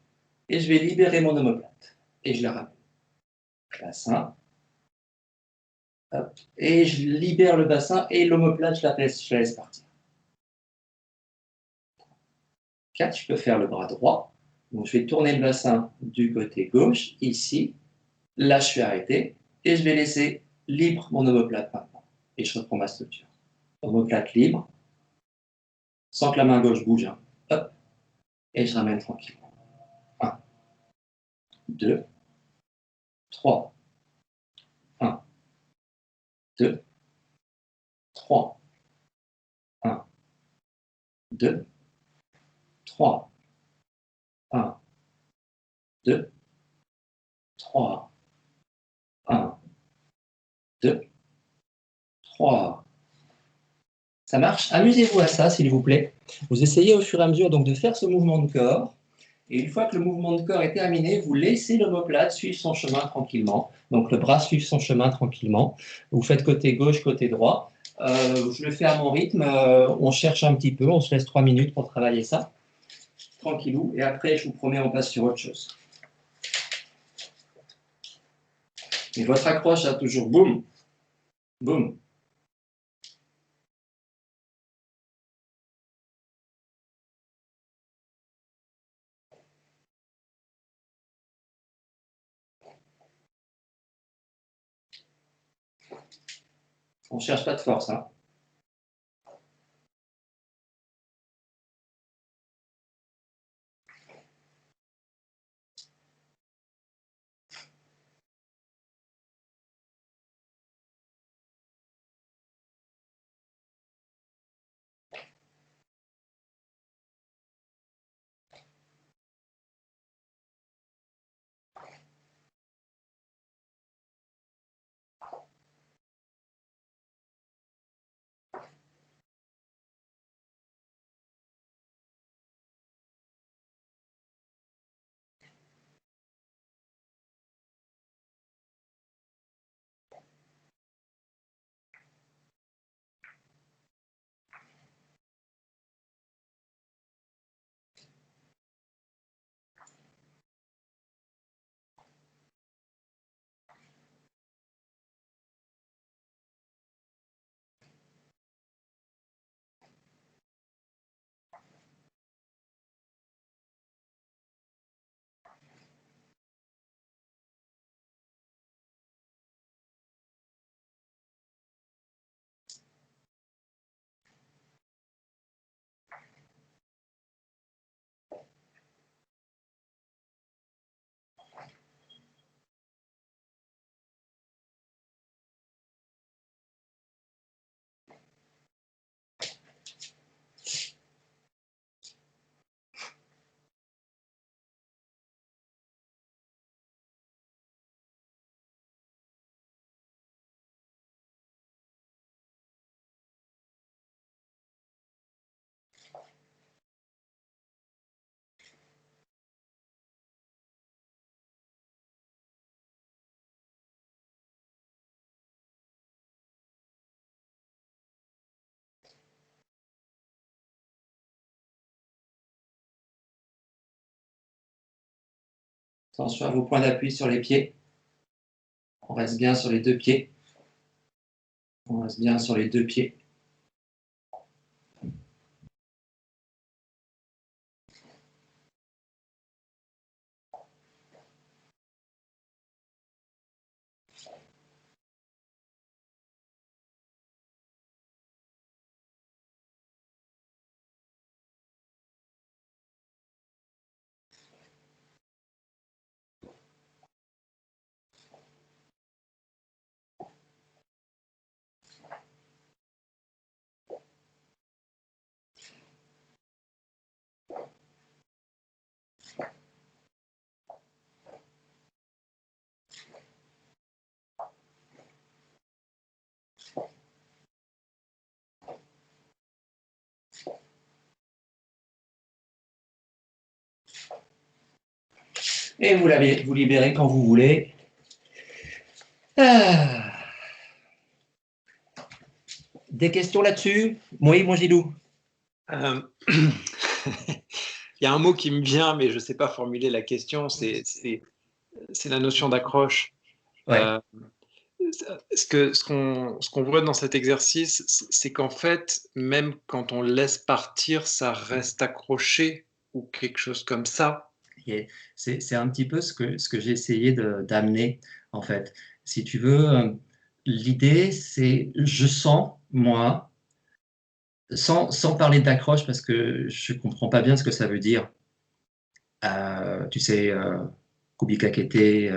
et je vais libérer mon omoplate. Et je la ramène. Bassin, hop, et je libère le bassin, et l'omoplate, je la laisse partir. 4, je peux faire le bras droit. Donc je vais tourner le bassin du côté gauche, ici. Là, je suis arrêté, et je vais laisser libre mon omoplate maintenant. Et je reprends ma structure. Omoplate libre, sans que la main gauche bouge. Hein. Hop, et je ramène tranquillement. 1, 2, 3, 1, 2, 3, 1, 2, 3, 1, 2, 3, 1, 2, 3. Ça marche? Amusez-vous à ça, s'il vous plaît. Vous essayez au fur et à mesure donc de faire ce mouvement de corps. Et une fois que le mouvement de corps est terminé, vous laissez l'omoplate suivre son chemin tranquillement. Donc le bras suit son chemin tranquillement. Vous faites côté gauche, côté droit. Je le fais à mon rythme. On cherche un petit peu. On se laisse 3 minutes pour travailler ça. Tranquillou. Et après, je vous promets, on passe sur autre chose. Et votre accroche a toujours boum, boum. On ne cherche pas de force. Hein. Attention à vos points d'appui sur les pieds. On reste bien sur les deux pieds. On reste bien sur les deux pieds. Et vous libérez quand vous voulez. Ah. Des questions là-dessus? Oui, mon Gilou. Il y a un mot qui me vient, mais je ne sais pas formuler la question, c'est la notion d'accroche. Ouais. Ce qu'on voit dans cet exercice, c'est qu'en fait, même quand on laisse partir, ça reste accroché ou quelque chose comme ça. C'est un petit peu ce que j'ai essayé d'amener, en fait. Si tu veux, l'idée, c'est je sens, moi, sans parler d'accroche, parce que je ne comprends pas bien ce que ça veut dire. Tu sais, Kubikakete,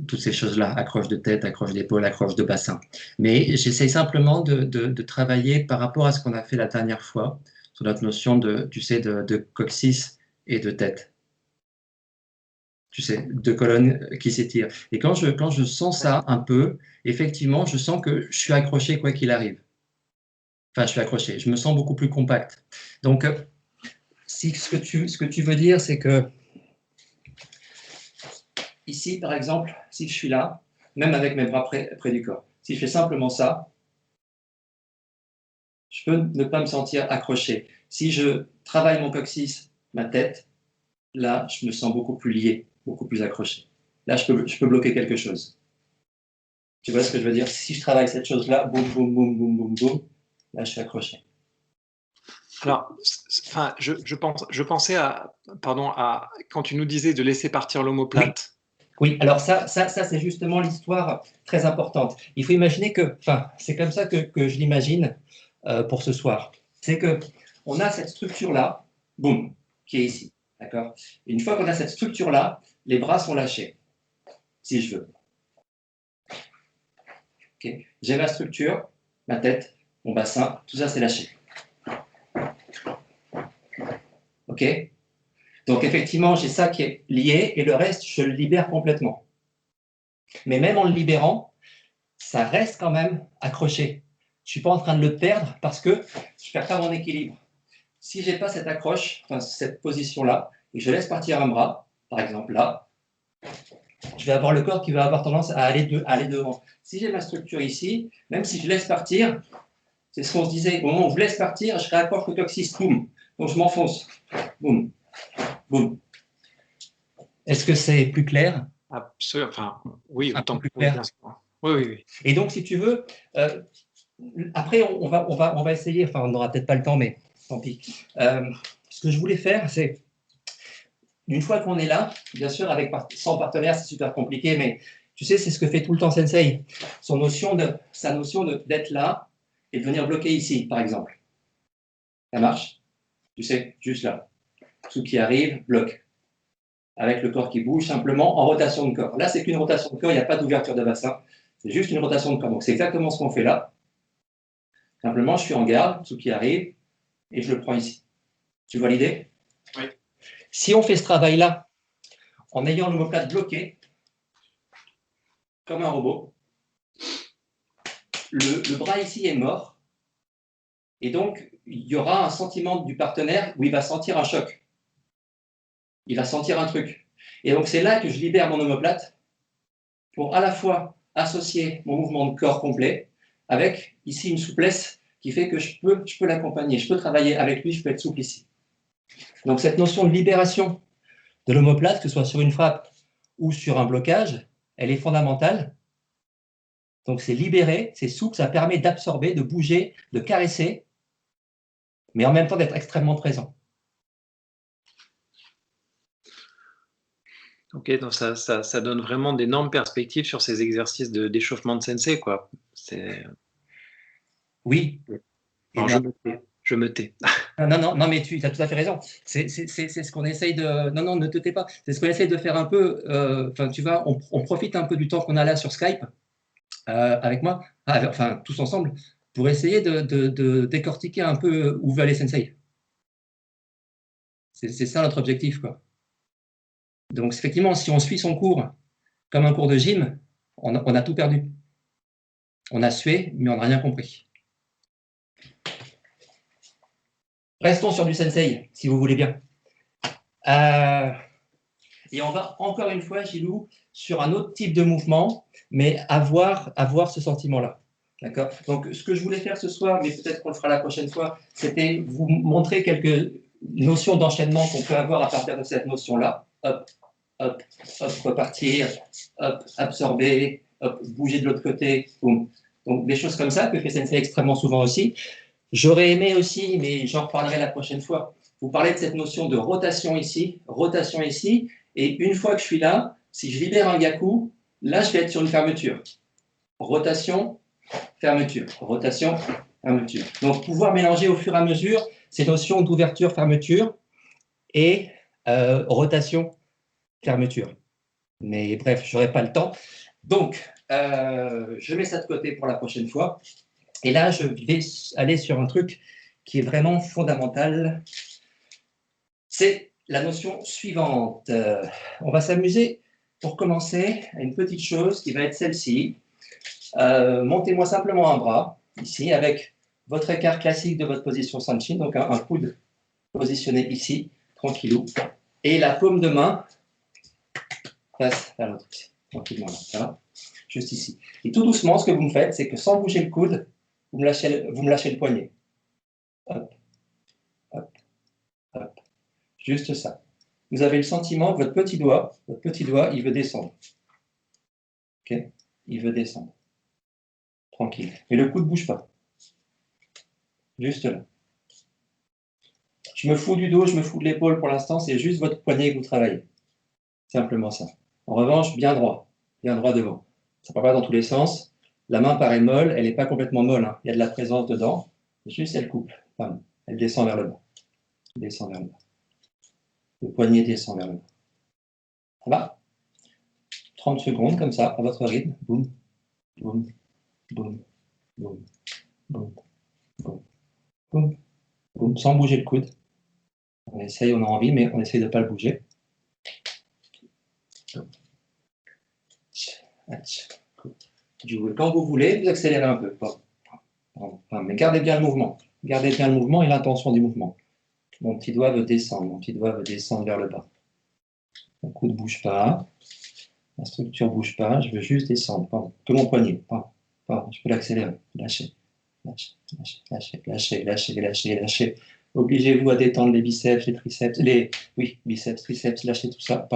toutes ces choses-là, accroche de tête, accroche d'épaule, accroche de bassin. Mais j'essaye simplement de travailler par rapport à ce qu'on a fait la dernière fois, sur notre notion tu sais, de coccyx et de tête. Tu sais, deux colonnes qui s'étirent. Et quand je sens ça un peu, effectivement, je sens que je suis accroché quoi qu'il arrive. Enfin, je suis accroché, je me sens beaucoup plus compact. Donc, si ce que tu veux dire, c'est que ici, par exemple, si je suis là, même avec mes bras près du corps, si je fais simplement ça, je peux ne pas me sentir accroché. Si je travaille mon coccyx, ma tête, là, je me sens beaucoup plus lié, beaucoup plus accroché. Là, je peux bloquer quelque chose. Tu vois ce que je veux dire? Si je travaille cette chose-là, boum, boum, boum, boum, boum, boum, là, je suis accroché. Alors, enfin, je pensais à quand tu nous disais de laisser partir l'omoplate. Oui, alors ça c'est justement l'histoire très importante. Il faut imaginer que, enfin, c'est comme ça que je l'imagine pour ce soir. C'est que on a cette structure-là, boum, qui est ici, d'accord? Une fois qu'on a cette structure-là, les bras sont lâchés, si je veux. Okay. J'ai ma structure, ma tête, mon bassin, tout ça c'est lâché. Ok? Donc effectivement, j'ai ça qui est lié et le reste, je le libère complètement. Mais même en le libérant, ça reste quand même accroché. Je ne suis pas en train de le perdre parce que je ne perds pas mon équilibre. Si je n'ai pas cette accroche, enfin, cette position-là, et que je laisse partir un bras, par exemple là, je vais avoir le corps qui va avoir tendance à aller devant. Si j'ai ma structure ici, même si je laisse partir, c'est ce qu'on se disait, au moment où je laisse partir, je réaccroche le coccyx, boum. Donc je m'enfonce, boum, boum. Est-ce que c'est plus clair? Absolument. Enfin, oui, autant plus clair. Oui. Et donc, si tu veux, après, on va essayer, enfin, on n'aura peut-être pas le temps, mais tant pis. Ce que je voulais faire, c'est, une fois qu'on est là, bien sûr, sans partenaire, c'est super compliqué, mais tu sais, c'est ce que fait tout le temps Sensei. Sa notion d'être là et de venir bloquer ici, par exemple. Ça marche? Tu sais, juste là. Tout qui arrive, bloque. Avec le corps qui bouge, simplement en rotation de corps. Là, c'est qu'une rotation de corps, il n'y a pas d'ouverture de bassin. C'est juste une rotation de corps. Donc, c'est exactement ce qu'on fait là. Simplement, je suis en garde, tout qui arrive, et je le prends ici. Tu vois l'idée? Oui. Si on fait ce travail-là, en ayant l'omoplate bloqué, comme un robot, le bras ici est mort, et donc, il y aura un sentiment du partenaire où il va sentir un choc. Il va sentir un truc. Et donc, c'est là que je libère mon omoplate pour à la fois associer mon mouvement de corps complet avec ici une souplesse qui fait que je peux l'accompagner, je peux travailler avec lui, je peux être souple ici. Donc cette notion de libération de l'omoplate, que ce soit sur une frappe ou sur un blocage, elle est fondamentale. Donc c'est libéré, c'est souple, ça permet d'absorber, de bouger, de caresser, mais en même temps d'être extrêmement présent. Ok, donc ça donne vraiment d'énormes perspectives sur ces exercices d'échauffement de sensei, quoi. Oui. Alors, je me tais. Non, mais tu as tout à fait raison. C'est ce qu'on essaye de. Non, ne te tais pas. C'est ce qu'on essaye de faire un peu. Enfin, tu vois, on profite un peu du temps qu'on a là sur Skype avec moi, enfin tous ensemble, pour essayer de décortiquer un peu où veut aller Sensei. C'est ça notre objectif, quoi. Donc effectivement, si on suit son cours comme un cours de gym, on a tout perdu. On a sué, mais on n'a rien compris. Restons sur du Sensei, si vous voulez bien. Et on va encore une fois, Gilou, sur un autre type de mouvement, mais avoir ce sentiment-là. D'accord. Donc, ce que je voulais faire ce soir, mais peut-être qu'on le fera la prochaine fois, c'était vous montrer quelques notions d'enchaînement qu'on peut avoir à partir de cette notion-là. Hop, hop, hop, repartir, hop, absorber, hop, bouger de l'autre côté, boum. Donc, des choses comme ça que fait Sensei extrêmement souvent aussi. J'aurais aimé aussi, mais j'en reparlerai la prochaine fois, vous parler de cette notion de rotation ici, et une fois que je suis là, si je libère un gaku, là, je vais être sur une fermeture. Rotation, fermeture, rotation, fermeture. Donc, pouvoir mélanger au fur et à mesure ces notions d'ouverture, fermeture et rotation, fermeture. Mais bref, je n'aurai pas le temps. Donc, je mets ça de côté pour la prochaine fois. Et là, je vais aller sur un truc qui est vraiment fondamental. C'est la notion suivante. On va s'amuser, pour commencer, à une petite chose qui va être celle-ci. Montez-moi simplement un bras, ici, avec votre écart classique de votre position Sanchin, donc un coude positionné ici, tranquillou, et la paume de main passe vers l'autre ici, tranquillement là, ça va, juste ici. Et tout doucement, ce que vous me faites, c'est que sans bouger le coude, vous me lâchez le poignet. Hop, hop, hop, juste ça. Vous avez le sentiment que votre petit doigt, il veut descendre. Ok? Il veut descendre. Tranquille. Mais le coude ne bouge pas. Juste là. Je me fous du dos, je me fous de l'épaule pour l'instant, c'est juste votre poignet que vous travaillez. Simplement ça. En revanche, bien droit devant. Ça ne part pas dans tous les sens. La main paraît molle, elle n'est pas complètement molle, hein. Il y a de la présence dedans. Juste, elle coupe. Bam. Elle descend vers le bas. Elle descend vers le bas. Le poignet descend vers le bas. Ça va? 30 secondes comme ça, à votre rythme. Boum, boum, boum, boum, boum, boum, boum, boum, sans bouger le coude. On essaye, on a envie, mais on essaye de ne pas le bouger. Quand vous voulez, vous accélérez un peu. Mais gardez bien le mouvement. Gardez bien le mouvement et l'intention du mouvement. Mon petit doigt veut descendre. Vers le bas. Mon coude ne bouge pas. La structure ne bouge pas. Je veux juste descendre. Pardon. Que mon poignet. Pardon. Je peux l'accélérer. Lâchez. Lâchez. Obligez-vous à détendre les biceps, les triceps. Biceps, triceps. Lâchez tout ça.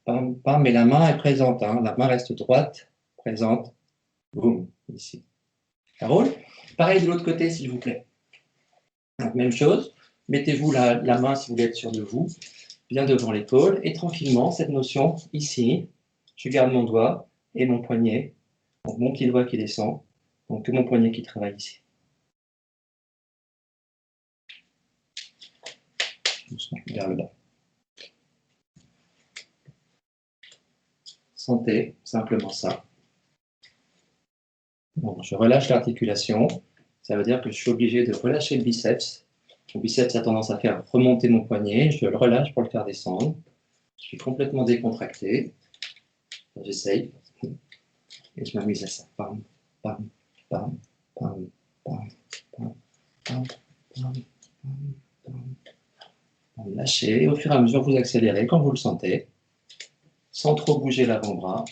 Mais la main est présente. Hein. La main reste droite. Présente. Boum. Ici. Ça roule? Pareil de l'autre côté, s'il vous plaît. Donc, même chose. Mettez-vous la main, si vous voulez être sûr de vous, bien devant l'épaule. Et tranquillement, cette notion, ici, je garde mon doigt et mon poignet. Donc, mon petit doigt qui descend. Donc, que mon poignet qui travaille ici. Doucement, vers le bas. Sentez simplement ça. Bon, je relâche l'articulation. Ça veut dire que je suis obligé de relâcher le biceps. Mon biceps a tendance à faire remonter mon poignet. Je le relâche pour le faire descendre. Je suis complètement décontracté. J'essaye. Et je m'amuse à ça. Pam, pam, pam, pam, pam, pam, pam, pam, pam, pam. Lâchez. Et au fur et à mesure, vous accélérez quand vous le sentez. Sans trop bouger l'avant-bras.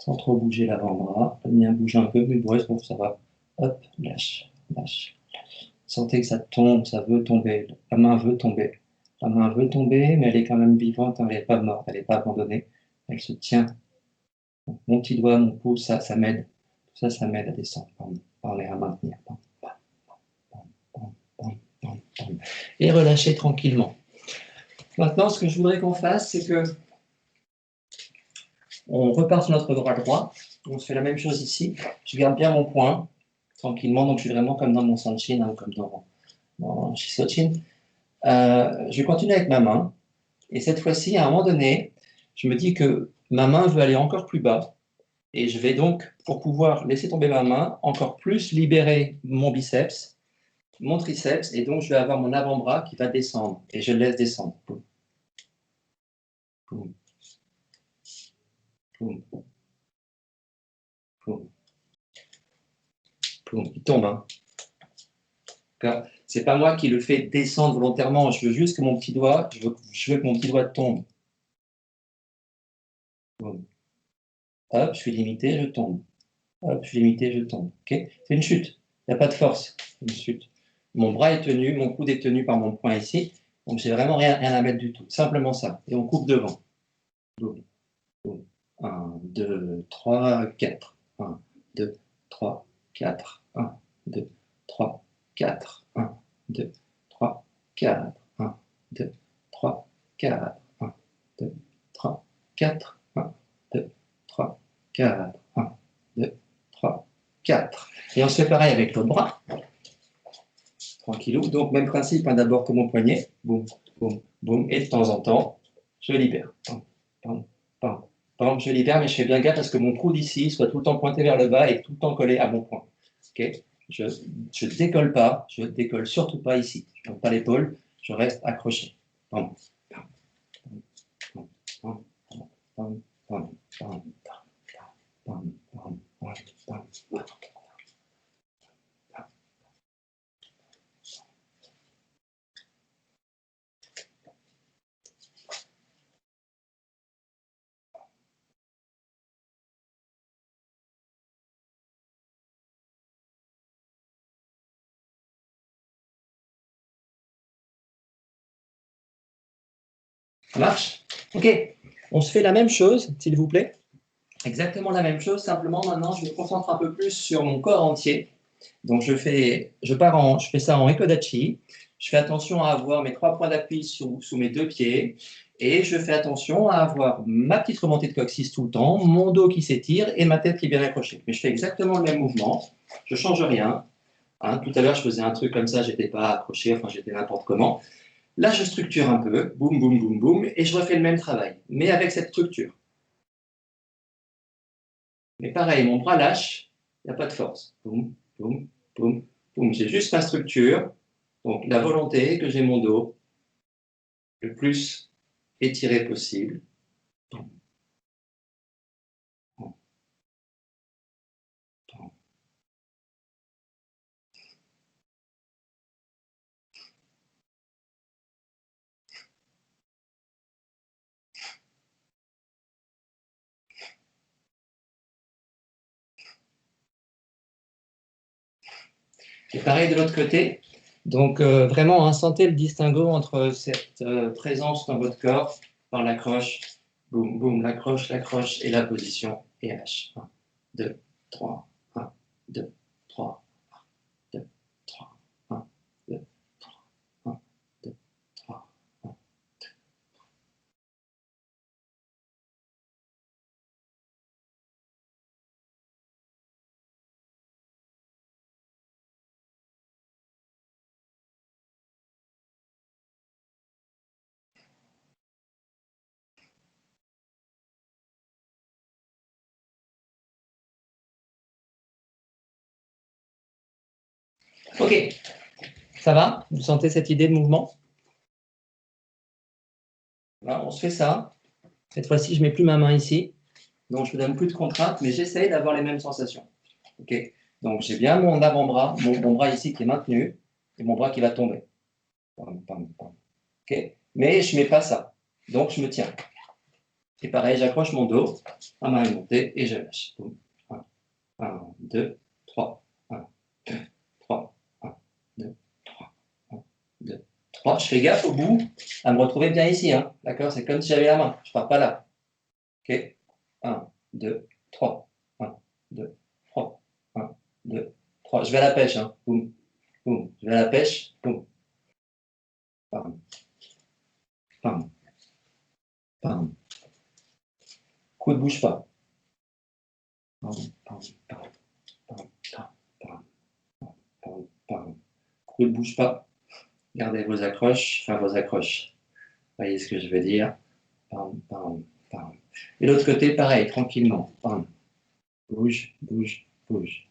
sans trop bouger l'avant-bras. Le mien bouge un peu, mais bref, bon, ça va. Hop, lâche, lâche, lâche. Sentez que ça tombe, ça veut tomber. La main veut tomber. La main veut tomber, mais elle est quand même vivante, hein, elle n'est pas morte, elle n'est pas abandonnée. Elle se tient. Donc, mon petit doigt, mon pouce, ça m'aide. Tout ça, ça m'aide à descendre. Et à maintenir. Et relâcher tranquillement. Maintenant, ce que je voudrais qu'on fasse, c'est que on repart sur notre bras droit. On se fait la même chose ici. Je garde bien mon poing, tranquillement. Donc, je suis vraiment comme dans mon Sanchin, hein, comme dans Shisochin. Je vais continuer avec ma main. Et cette fois-ci, à un moment donné, je me dis que ma main veut aller encore plus bas. Et je vais donc, pour pouvoir laisser tomber ma main, encore plus libérer mon biceps, mon triceps. Et donc, je vais avoir mon avant-bras qui va descendre. Et je le laisse descendre. Boum. Boum. Boum. Boum. Boum. Il tombe, hein. C'est pas moi qui le fais descendre volontairement. Je veux juste que mon petit doigt, je veux que mon petit doigt tombe. Boum. Hop, je suis limité, je tombe. Hop, je suis limité, je tombe. Okay, c'est une chute. Il n'y a pas de force. Une chute. Mon bras est tenu, mon coude est tenu par mon poing ici. Donc, j'ai vraiment rien à mettre du tout. Simplement ça. Et on coupe devant. Boum. Boum. 1, 2, 3, 4. 1, 2, 3, 4. 1, 2, 3, 4. 1, 2, 3, 4. 1, 2, 3, 4. 1, 2, 3, 4. 1, 2, 3, 4. 1, 2, 3, 4. Et on se fait pareil avec l'autre bras. Tranquillou. Donc, même principe, hein, d'abord comme mon poignet. Boum, boum, boum. Et de temps en temps, je libère. Pam, pam, pam. Par exemple, je libère, mais je fais bien gaffe parce que mon coude ici soit tout le temps pointé vers le bas et tout le temps collé à mon poing. Okay, je ne décolle pas, je ne décolle surtout pas ici. Je ne prends pas l'épaule, je reste accroché. Pam, pam, pam, pam, pam, pam, pam, pam, pam, pam, pam, pam. Ça marche? Ok, on se fait la même chose, s'il vous plaît. Exactement la même chose, simplement maintenant je me concentre un peu plus sur mon corps entier. Donc je fais ça en Ekodachi. Je fais attention à avoir mes 3 points d'appui sous mes 2 pieds. Et je fais attention à avoir ma petite remontée de coccyx tout le temps, mon dos qui s'étire et ma tête qui est bien accrochée. Mais je fais exactement le même mouvement. Je ne change rien. Hein, tout à l'heure, je faisais un truc comme ça, je n'étais pas accroché, enfin j'étais n'importe comment. Là, je structure un peu, boum, boum, boum, boum, et je refais le même travail, mais avec cette structure. Mais pareil, mon bras lâche, il n'y a pas de force. Boum, boum, boum, boum. J'ai juste ma structure, donc la volonté que j'ai mon dos le plus étiré possible. Boum, boum, boum. Et pareil de l'autre côté. Donc vraiment, hein, sentez le distinguo entre cette présence dans votre corps par l'accroche, boum, boum, l'accroche, et la position, et lâche. 1, 2, 3, 1, 2, 3, 1, 2, 3, 1, 2, 3, 1, 2, 3, 1, 2. Ok, ça va? Vous sentez cette idée de mouvement? Là, on se fait ça. Cette fois-ci, je ne mets plus ma main ici. Donc, je ne me donne plus de contrainte, mais j'essaye d'avoir les mêmes sensations. Okay, donc, j'ai bien mon avant-bras, mon bras ici qui est maintenu, et mon bras qui va tomber. Okay, mais je ne mets pas ça. Donc, je me tiens. Et pareil, j'accroche mon dos, ma main est montée et je lâche. 1, 2, 3. 1, 2, 3. 1, 2, 3. 1, 2, 3. Je fais gaffe au bout à me retrouver bien ici. Hein. D'accord? C'est comme si j'avais la main. Je ne pars pas là. OK? 1, 2, 3. 1, 2, 3. 1, 2, 3. Je vais à la pêche. Hein. Boum. Boum. Je vais à la pêche. Boum. Bam. Bam. Bam. Coude ne bouge pas. Bam, bam, bam, bam, bam, bam, bam, bam. Coude ne bouge pas. Gardez vos accroches. Enfin, vos accroches. Vous voyez ce que je veux dire? Bam, bam, bam. Et l'autre côté, pareil, tranquillement. Bam. Bouge, bouge, bouge.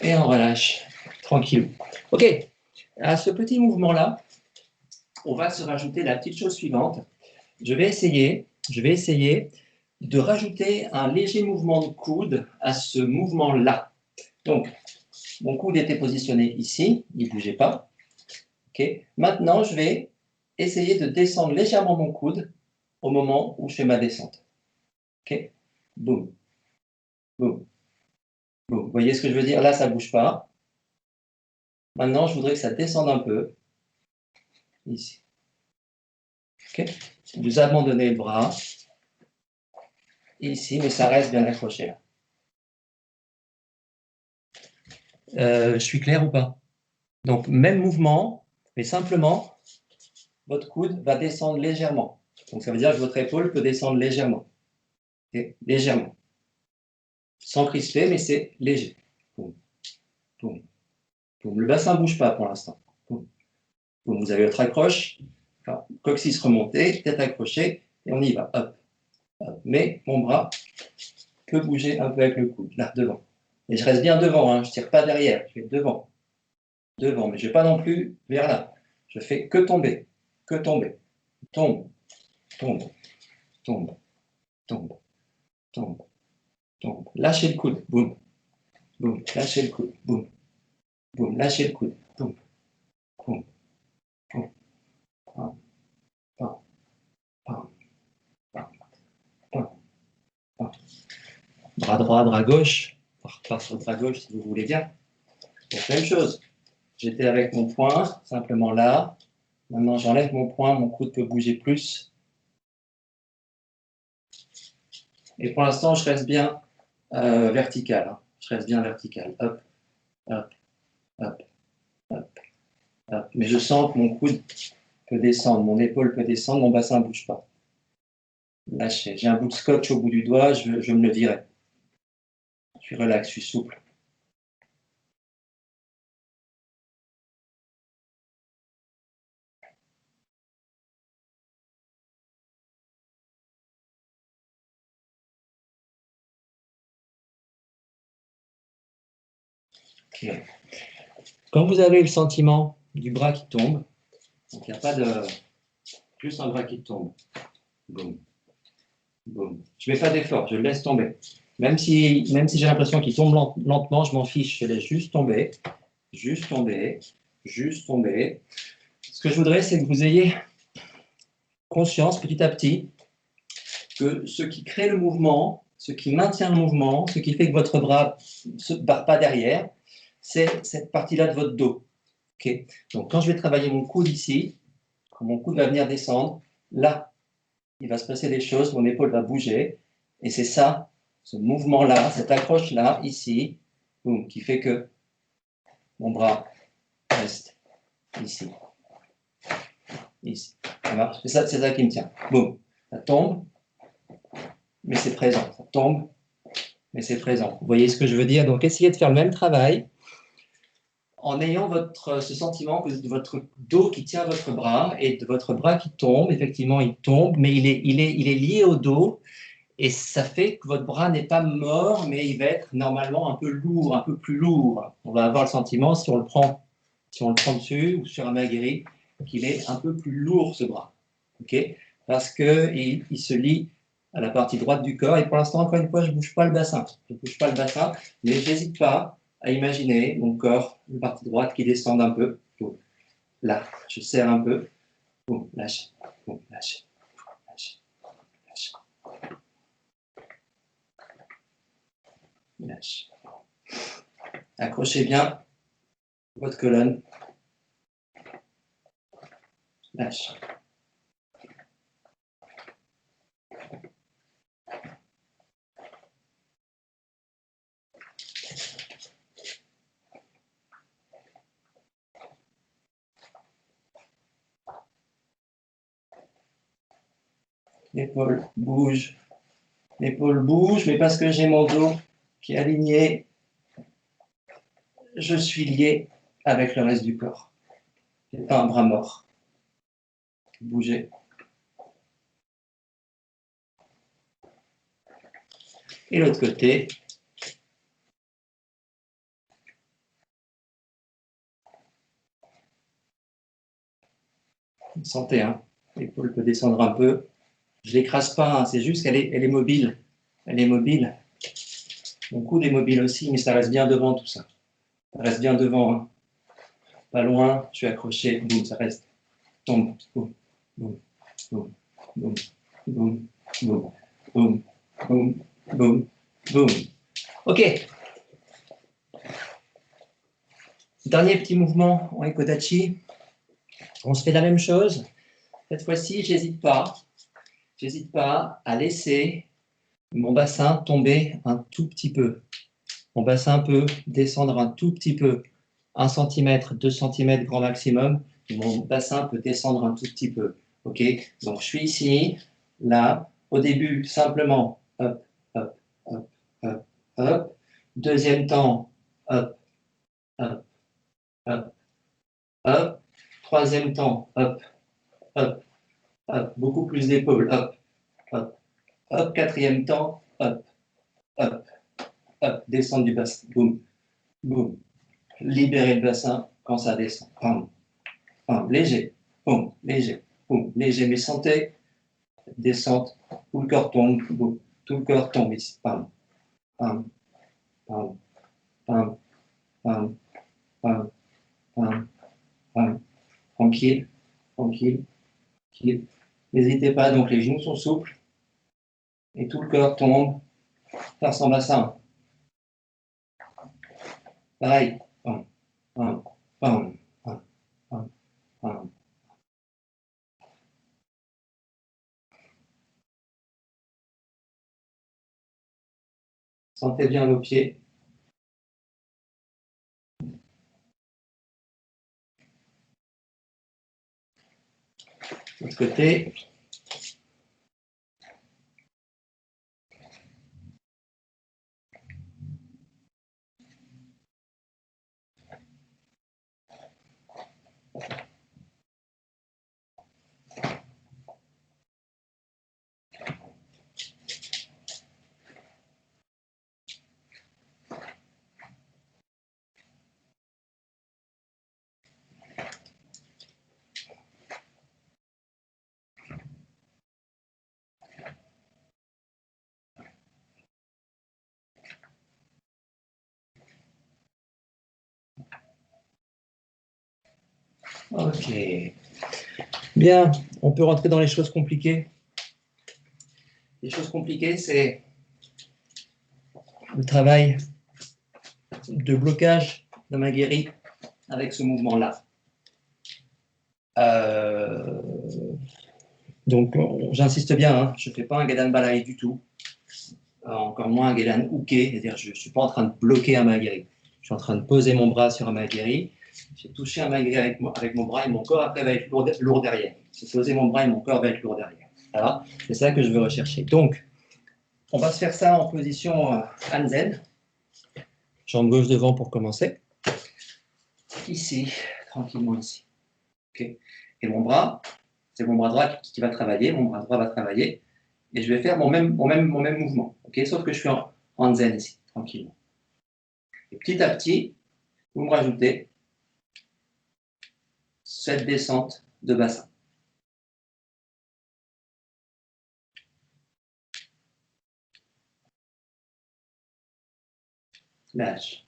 Et on relâche, tranquille. Ok, à ce petit mouvement-là, on va se rajouter la petite chose suivante. Je vais essayer de rajouter un léger mouvement de coude à ce mouvement-là. Donc, mon coude était positionné ici, il ne bougeait pas. Okay. Maintenant, je vais essayer de descendre légèrement mon coude au moment où je fais ma descente. Ok, boum, boum. Vous voyez ce que je veux dire? Là, ça ne bouge pas. Maintenant, je voudrais que ça descende un peu. Ici. Okay. Vous abandonnez le bras. Ici, mais ça reste bien accroché. Je suis clair ou pas? Donc, même mouvement, mais simplement, votre coude va descendre légèrement. Donc, ça veut dire que votre épaule peut descendre légèrement. Okay. Légèrement. Sans crisper, mais c'est léger. Boum. Boum. Boum. Le bassin ne bouge pas pour l'instant. Vous avez votre accroche, enfin, coccyx remonté, tête accrochée, et on y va. Hop, hop. Mais mon bras peut bouger un peu avec le coude, là, devant. Et je reste bien devant, hein, je ne tire pas derrière, je fais devant. Devant, mais je ne vais pas non plus vers là. Je fais que tomber, que tomber. Tombe, tombe, tombe, tombe, tombe, tombe. Lâchez le coude, boum, boum, lâchez le coude, boum, boum, lâchez le coude, boum, boum, boum. Pam, pam, pam, pam, pam, pam. Bras droit, bras gauche, part sur le bras gauche si vous voulez bien. Donc, même chose. J'étais avec mon poing, simplement là. Maintenant, j'enlève mon poing, mon coude peut bouger plus. Et pour l'instant, je reste bien vertical. Hein. Je reste bien vertical. Hop, hop, hop, hop, hop. Mais je sens que mon coude peut descendre, mon épaule peut descendre, mon bassin ne bouge pas. Lâchez. J'ai un bout de scotch au bout du doigt, je me le virerai. Je suis relax, je suis souple. Okay. Quand vous avez le sentiment du bras qui tombe, donc il n'y a pas de... Juste un bras qui tombe. Boum. Boum. Je ne fais pas d'effort, je le laisse tomber. Même si j'ai l'impression qu'il tombe lentement, je m'en fiche, je laisse juste tomber, juste tomber, juste tomber. Ce que je voudrais, c'est que vous ayez conscience petit à petit que ce qui crée le mouvement, ce qui maintient le mouvement, ce qui fait que votre bras ne se barre pas derrière, c'est cette partie-là de votre dos. Okay. Donc quand je vais travailler mon coude ici, quand mon coude va venir descendre, là, il va se passer des choses, mon épaule va bouger, et c'est ça, ce mouvement-là, cette accroche-là, ici, boum, qui fait que mon bras reste ici. Ici. Ça marche? C'est ça qui me tient. Boum. Ça tombe, mais c'est présent. Ça tombe, mais c'est présent. Vous voyez ce que je veux dire? Donc, essayez de faire le même travail. en ayant ce sentiment de votre dos qui tient votre bras et de votre bras qui tombe. Effectivement, il tombe, mais il est lié au dos. Et ça fait que votre bras n'est pas mort, mais il va être normalement un peu lourd, un peu plus lourd. On va avoir le sentiment, si on le prend dessus ou sur un maguiri, qu'il est un peu plus lourd ce bras. Okay, parce qu'il se lie à la partie droite du corps. Et pour l'instant, encore une fois, je ne bouge pas le bassin. Je ne bouge pas le bassin, mais je n'hésite pas à imaginer mon corps, la partie droite qui descend un peu. Boum. Là, je serre un peu. Boum, lâche. Boum, lâche. Lâche. Lâche. Lâche. Accrochez bien votre colonne. Lâche. L'épaule bouge. L'épaule bouge, mais parce que j'ai mon dos qui est aligné, je suis lié avec le reste du corps. Je n'ai pas un bras mort. Bougez. Et l'autre côté. Vous sentez, hein, l'épaule peut descendre un peu. Je ne l'écrase pas, hein, c'est juste qu'elle est mobile. Elle est mobile. Mon coude est mobile aussi, mais ça reste bien devant tout ça. Ça reste bien devant. Hein. Pas loin, je suis accroché. Boum, ça reste. Tombe. Boum, boum, boum, boum, boum, boum, boum, boum, boum, boum. Ok. Dernier petit mouvement en Ekodachi. On se fait la même chose. Cette fois-ci, je n'hésite pas à laisser mon bassin tomber un tout petit peu. Mon bassin peut descendre un tout petit peu. 1 cm, 2 cm grand maximum. Mon bassin peut descendre un tout petit peu. Ok. Donc, je suis ici, là. Au début, simplement, hop, hop, hop, hop, hop. Deuxième temps, hop, hop, hop, hop. Troisième temps, hop, hop, hop. Beaucoup plus d'épaules, hop, hop, hop. Quatrième temps, hop, hop, hop. Descendre du bassin, boum, boum. Libérer le bassin quand ça descend. Pam, pam. Léger, boum, léger, boum, léger. Mais sentez, descente, tout le corps tombe, boum, tout le corps tombe ici. Pam, pam, pam, pam, pam, pam, pam, pam. Tranquille, tranquille, tranquille. N'hésitez pas, donc les genoux sont souples et tout le corps tombe vers son bassin. Pareil. Pam, pam, pam, pam, pam, pam. Sentez bien vos pieds. De l'autre côté. Ok. Bien, on peut rentrer dans les choses compliquées. Les choses compliquées, c'est le travail de blocage de ma guérie avec ce mouvement-là. Donc, j'insiste bien, hein, je ne fais pas un Gedan Balai du tout, encore moins un Gedan Uke, c'est-à-dire je ne suis pas en train de bloquer un Maguiri. Je suis en train de poser mon bras sur un Maguiri. J'ai touché un Maguiri avec mon bras et mon corps après va être lourd derrière. J'ai posé mon bras et mon corps va être lourd derrière. Voilà, c'est ça que je veux rechercher. Donc, on va se faire ça en position Hanzen. Jambe gauche devant pour commencer. ici, tranquillement ici. Okay. Et mon bras, c'est mon bras droit qui va travailler, mon bras droit va travailler, et je vais faire mon même mouvement. Okay. Sauf que je suis en zen ici, tranquillement. Et petit à petit, vous me rajoutez cette descente de bassin. Lâche.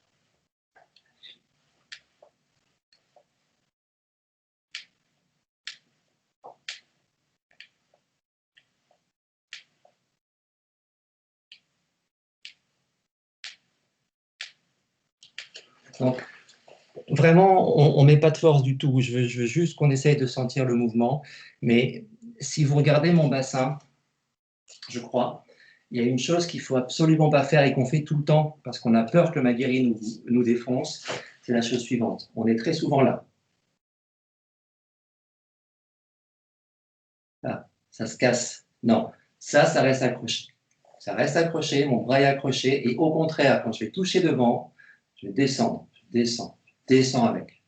Donc, vraiment, on ne met pas de force du tout. Je veux juste qu'on essaye de sentir le mouvement. Mais si vous regardez mon bassin, je crois, il y a une chose qu'il ne faut absolument pas faire et qu'on fait tout le temps parce qu'on a peur que le Maguire nous défonce. C'est la chose suivante. On est très souvent là. Là, ça se casse. Non, ça reste accroché. Ça reste accroché, mon bras est accroché. Et au contraire, quand je vais toucher devant, je vais descendre, descends avec,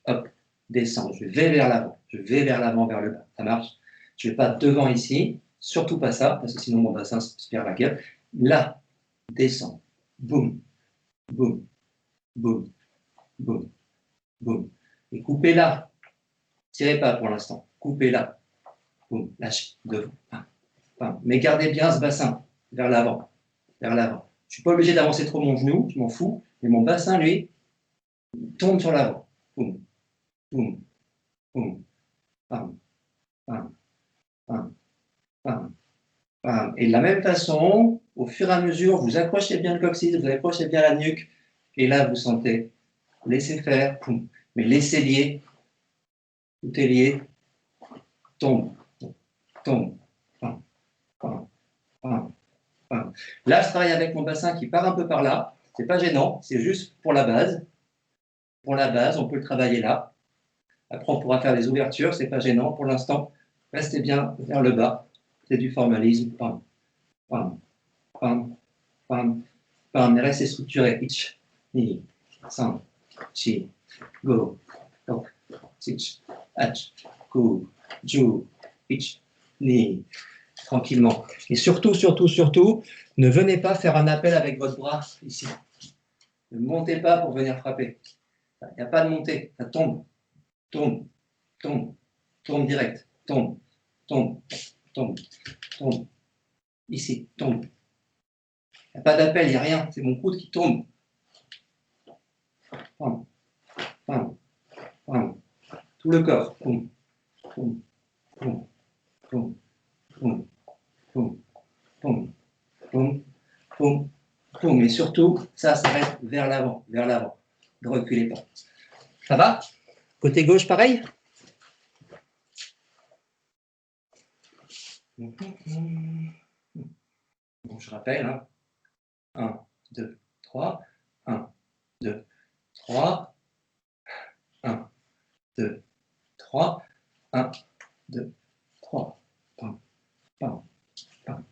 hop, descends, je vais vers l'avant, vers le bas, ça marche. Je ne vais pas devant ici, surtout pas ça, parce que sinon mon bassin se perd la gueule. Là, descends, boum, boum, boum, boum, boum. Et coupez là, tirez pas pour l'instant, coupez là, boum, lâchez, devant, mais gardez bien ce bassin, vers l'avant, vers l'avant. Je ne suis pas obligé d'avancer trop mon genou, je m'en fous, mais mon bassin, lui, tombe sur l'avant. Boum, boum, boum, bam, bam, bam, bam, bam. Et de la même façon, au fur et à mesure, vous accrochez bien le coccyx, vous accrochez bien la nuque, et là, vous sentez, laissez faire, boum, mais laissez lier, tout est lié, tombe, tombe, bam, bam, bam, bam. Là, je travaille avec mon bassin qui part un peu par là, c'est pas gênant, c'est juste pour la base. Pour la base, on peut le travailler là. Après, on pourra faire des ouvertures, c'est pas gênant. Pour l'instant, restez bien vers le bas. C'est du formalisme. Pam, pam, pam, pam, pam. Mais restez structuré. Ich, ni, san, chi, go, tok, sich, ach, ku, ju, ich, ni. Tranquillement. Et surtout, ne venez pas faire un appel avec votre bras ici. Ne montez pas pour venir frapper. Il n'y a pas de montée. Ça tombe, tombe, tombe, tombe direct, tombe, tombe, tombe, tombe. Ici, tombe. Il n'y a pas d'appel, il n'y a rien. C'est mon coude qui tombe. Pam, pam, pam. Tout le corps. Pum, pum, pum, pum, pum, pum, pum, pum, pum, pum. Et surtout, ça reste vers l'avant, vers l'avant. Ne reculez pas. Ça va? Côté gauche, pareil? Bon, je rappelle, hein. 1, 2, 3, 1, 2, 3, 1, 2, 3, 1, 2, 3. Pam, pam, pam,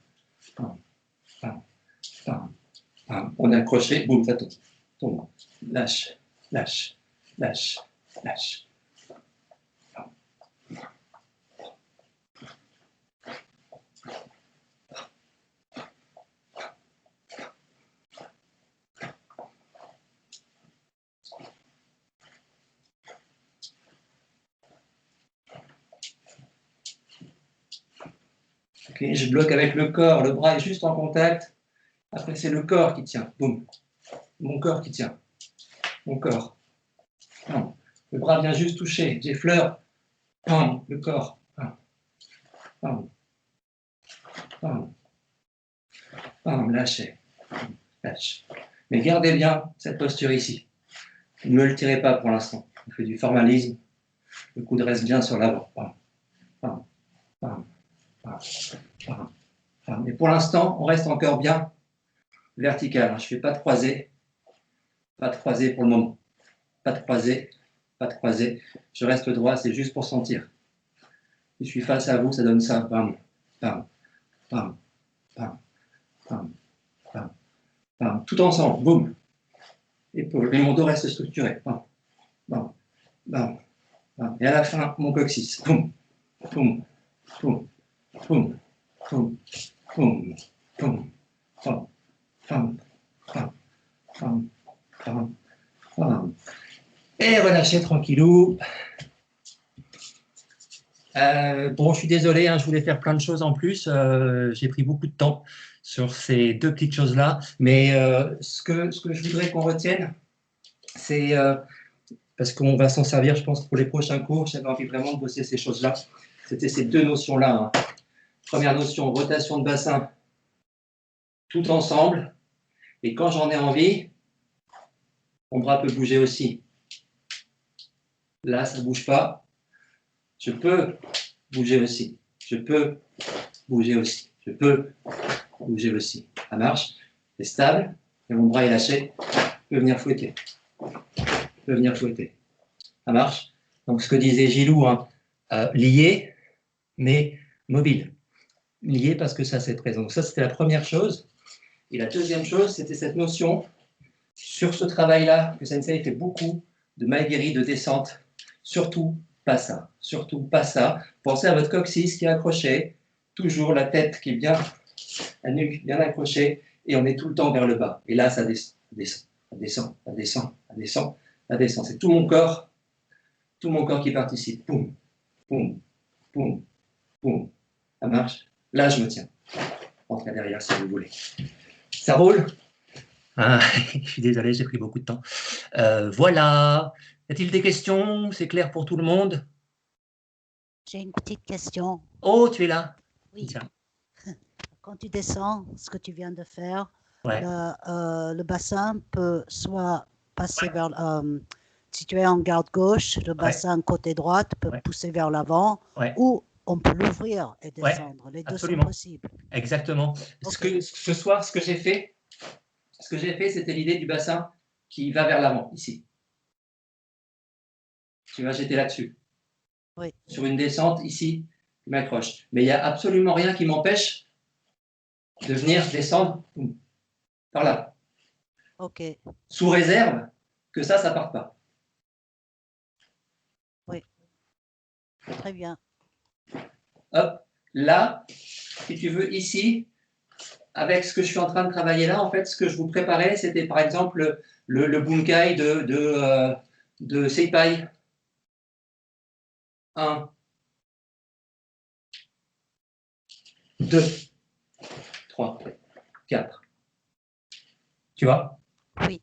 pam, pam, pam, pam. On est accroché, boum, ça tombe. Tombe. Lâche, lâche, lâche, lâche. Okay, je bloque avec le corps, le bras est juste en contact. Après, c'est le corps qui tient. Boum. Mon corps qui tient. Mon corps. Pam. Le bras vient juste toucher. J'effleure. Pam. Le corps. Pam. Pam. Pam. Pam. Lâchez. Lâche. Mais gardez bien cette posture ici. Ne me le tirez pas pour l'instant. On fait du formalisme. Le coude reste bien sur l'avant. Pam. Pam. Pam. Pam. Pam. Pam. Et pour l'instant, on reste encore bien vertical. Je ne fais pas de croisé. Pas de croisé pour le moment. Pas de croisé. Pas de croisé. Je reste droit, c'est juste pour sentir. Si je suis face à vous, ça donne ça. Pam. Pam. Pam. Pam. Pam. Pam. Pam. Tout ensemble. Boum. Épaule. Et mon dos reste structuré. Pam. bam, bam, bam. Et à la fin, mon coccyx. Poum, poum, poum, poum, poum, poum, poum, poum, poum, poum, poum, poum, poum. Et relâchez tranquillou. Bon, je suis désolé, hein, je voulais faire plein de choses en plus. J'ai pris beaucoup de temps sur ces deux petites choses-là. Mais ce que je voudrais qu'on retienne, c'est, parce qu'on va s'en servir, je pense, pour les prochains cours, j'avais envie vraiment de bosser ces choses-là. C'était ces deux notions-là. Hein. Première notion, rotation de bassin, tout ensemble. Et quand j'en ai envie, mon bras peut bouger aussi. Là, ça ne bouge pas. Je peux bouger aussi. Je peux bouger aussi. Je peux bouger aussi. Ça marche. C'est stable. Et mon bras est lâché. Je peux venir fouetter. Je peux venir fouetter. Ça marche. Donc, ce que disait Gilou, hein, lié, mais mobile. Lié parce que ça, c'est présent. Donc, ça, c'était la première chose. Et la deuxième chose, c'était cette notion, sur ce travail-là, que Sensei fait beaucoup, de maigiri, de descente. Surtout pas ça. Surtout pas ça. Pensez à votre coccyx qui est accroché. Toujours la tête qui est bien, la nuque bien accrochée. Et on est tout le temps vers le bas. Et là, ça descend, ça descend, ça descend, ça descend, ça descend. C'est tout mon corps qui participe. Poum, poum, poum, poum. Ça marche. Là, je me tiens. Rentrez derrière si vous voulez. Ça roule? Ah, je suis désolé, j'ai pris beaucoup de temps. Voilà. Y a-t-il des questions? C'est clair pour tout le monde? J'ai une petite question. Oh, tu es là? Oui. Tiens. Quand tu descends, ce que tu viens de faire, Ouais. le bassin peut soit passer vers... si tu es en garde gauche, le bassin côté droite peut pousser vers l'avant, ou on peut l'ouvrir et descendre. Les deux sont possibles. Exactement. Okay. Ce soir, ce que j'ai fait, c'était l'idée du bassin qui va vers l'avant, ici. Tu vois, j'étais là-dessus. Oui. Sur une descente, ici, je m'accroche. Mais il n'y a absolument rien qui m'empêche de venir descendre par là. Ok. Sous réserve que ça ne parte pas. Oui. Très bien. Hop, là, si tu veux, ici, avec ce que je suis en train de travailler là, en fait, ce que je vous préparais, c'était par exemple le bunkai de Seipai. 1, 2, 3, 4. Tu vois? Oui.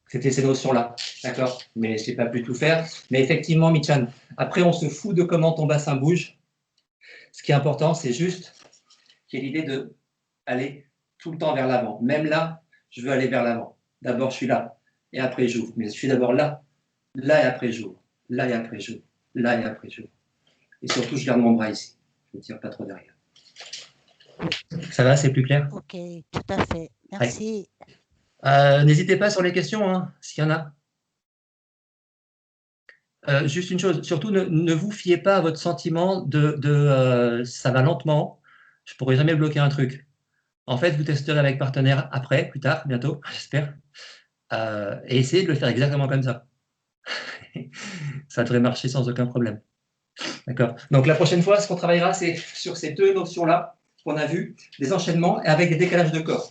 C'était ces notions-là, d'accord? Mais je n'ai pas pu tout faire. Mais effectivement, Michan, après, on se fout de comment ton bassin bouge. Ce qui est important, c'est juste qu'il y ait l'idée d'aller tout le temps vers l'avant. Même là, je veux aller vers l'avant. D'abord, je suis là, et après, j'ouvre. Mais je suis d'abord là, là, et après, j'ouvre. Là, et après, j'ouvre. Là, et après, j'ouvre. Et surtout, je garde mon bras ici. Je ne tire pas trop derrière. Ça va, c'est plus clair? Ok, tout à fait. Merci. N'hésitez pas sur les questions, hein, s'il y en a. Juste une chose, surtout ne vous fiez pas à votre sentiment de ça va lentement, je ne pourrai jamais bloquer un truc. En fait, vous testerez avec partenaire après, plus tard, bientôt, j'espère, et essayez de le faire exactement comme ça. Ça devrait marcher sans aucun problème. D'accord. Donc la prochaine fois, ce qu'on travaillera, c'est sur ces deux notions-là qu'on a vues, des enchaînements et avec des décalages de corps.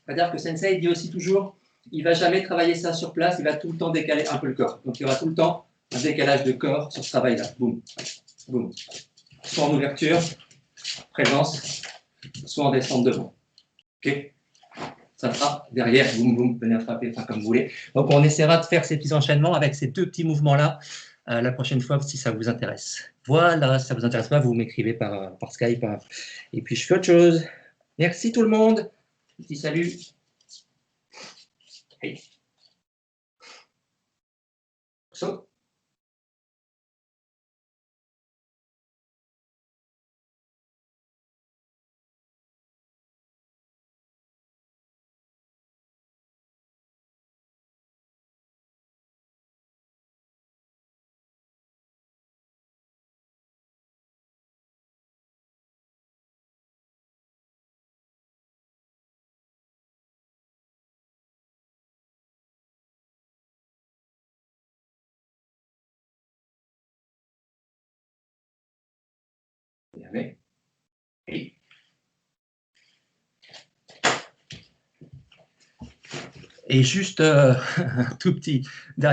C'est-à-dire que Sensei dit aussi toujours, il ne va jamais travailler ça sur place, il va tout le temps décaler un peu le corps. Donc il y aura tout le temps un décalage de corps sur ce travail-là. Boum, boum. Soit en ouverture, présence, soit en descente devant. Ok? Ça frappe derrière, boum, boum, venez attraper, enfin comme vous voulez. Donc on essaiera de faire ces petits enchaînements avec ces deux petits mouvements-là la prochaine fois si ça vous intéresse. Voilà, si ça vous intéresse pas, vous m'écrivez par Skype. Et puis je fais autre chose. Merci tout le monde. Petit salut. Hey. So. Oui. Et juste un tout petit dernier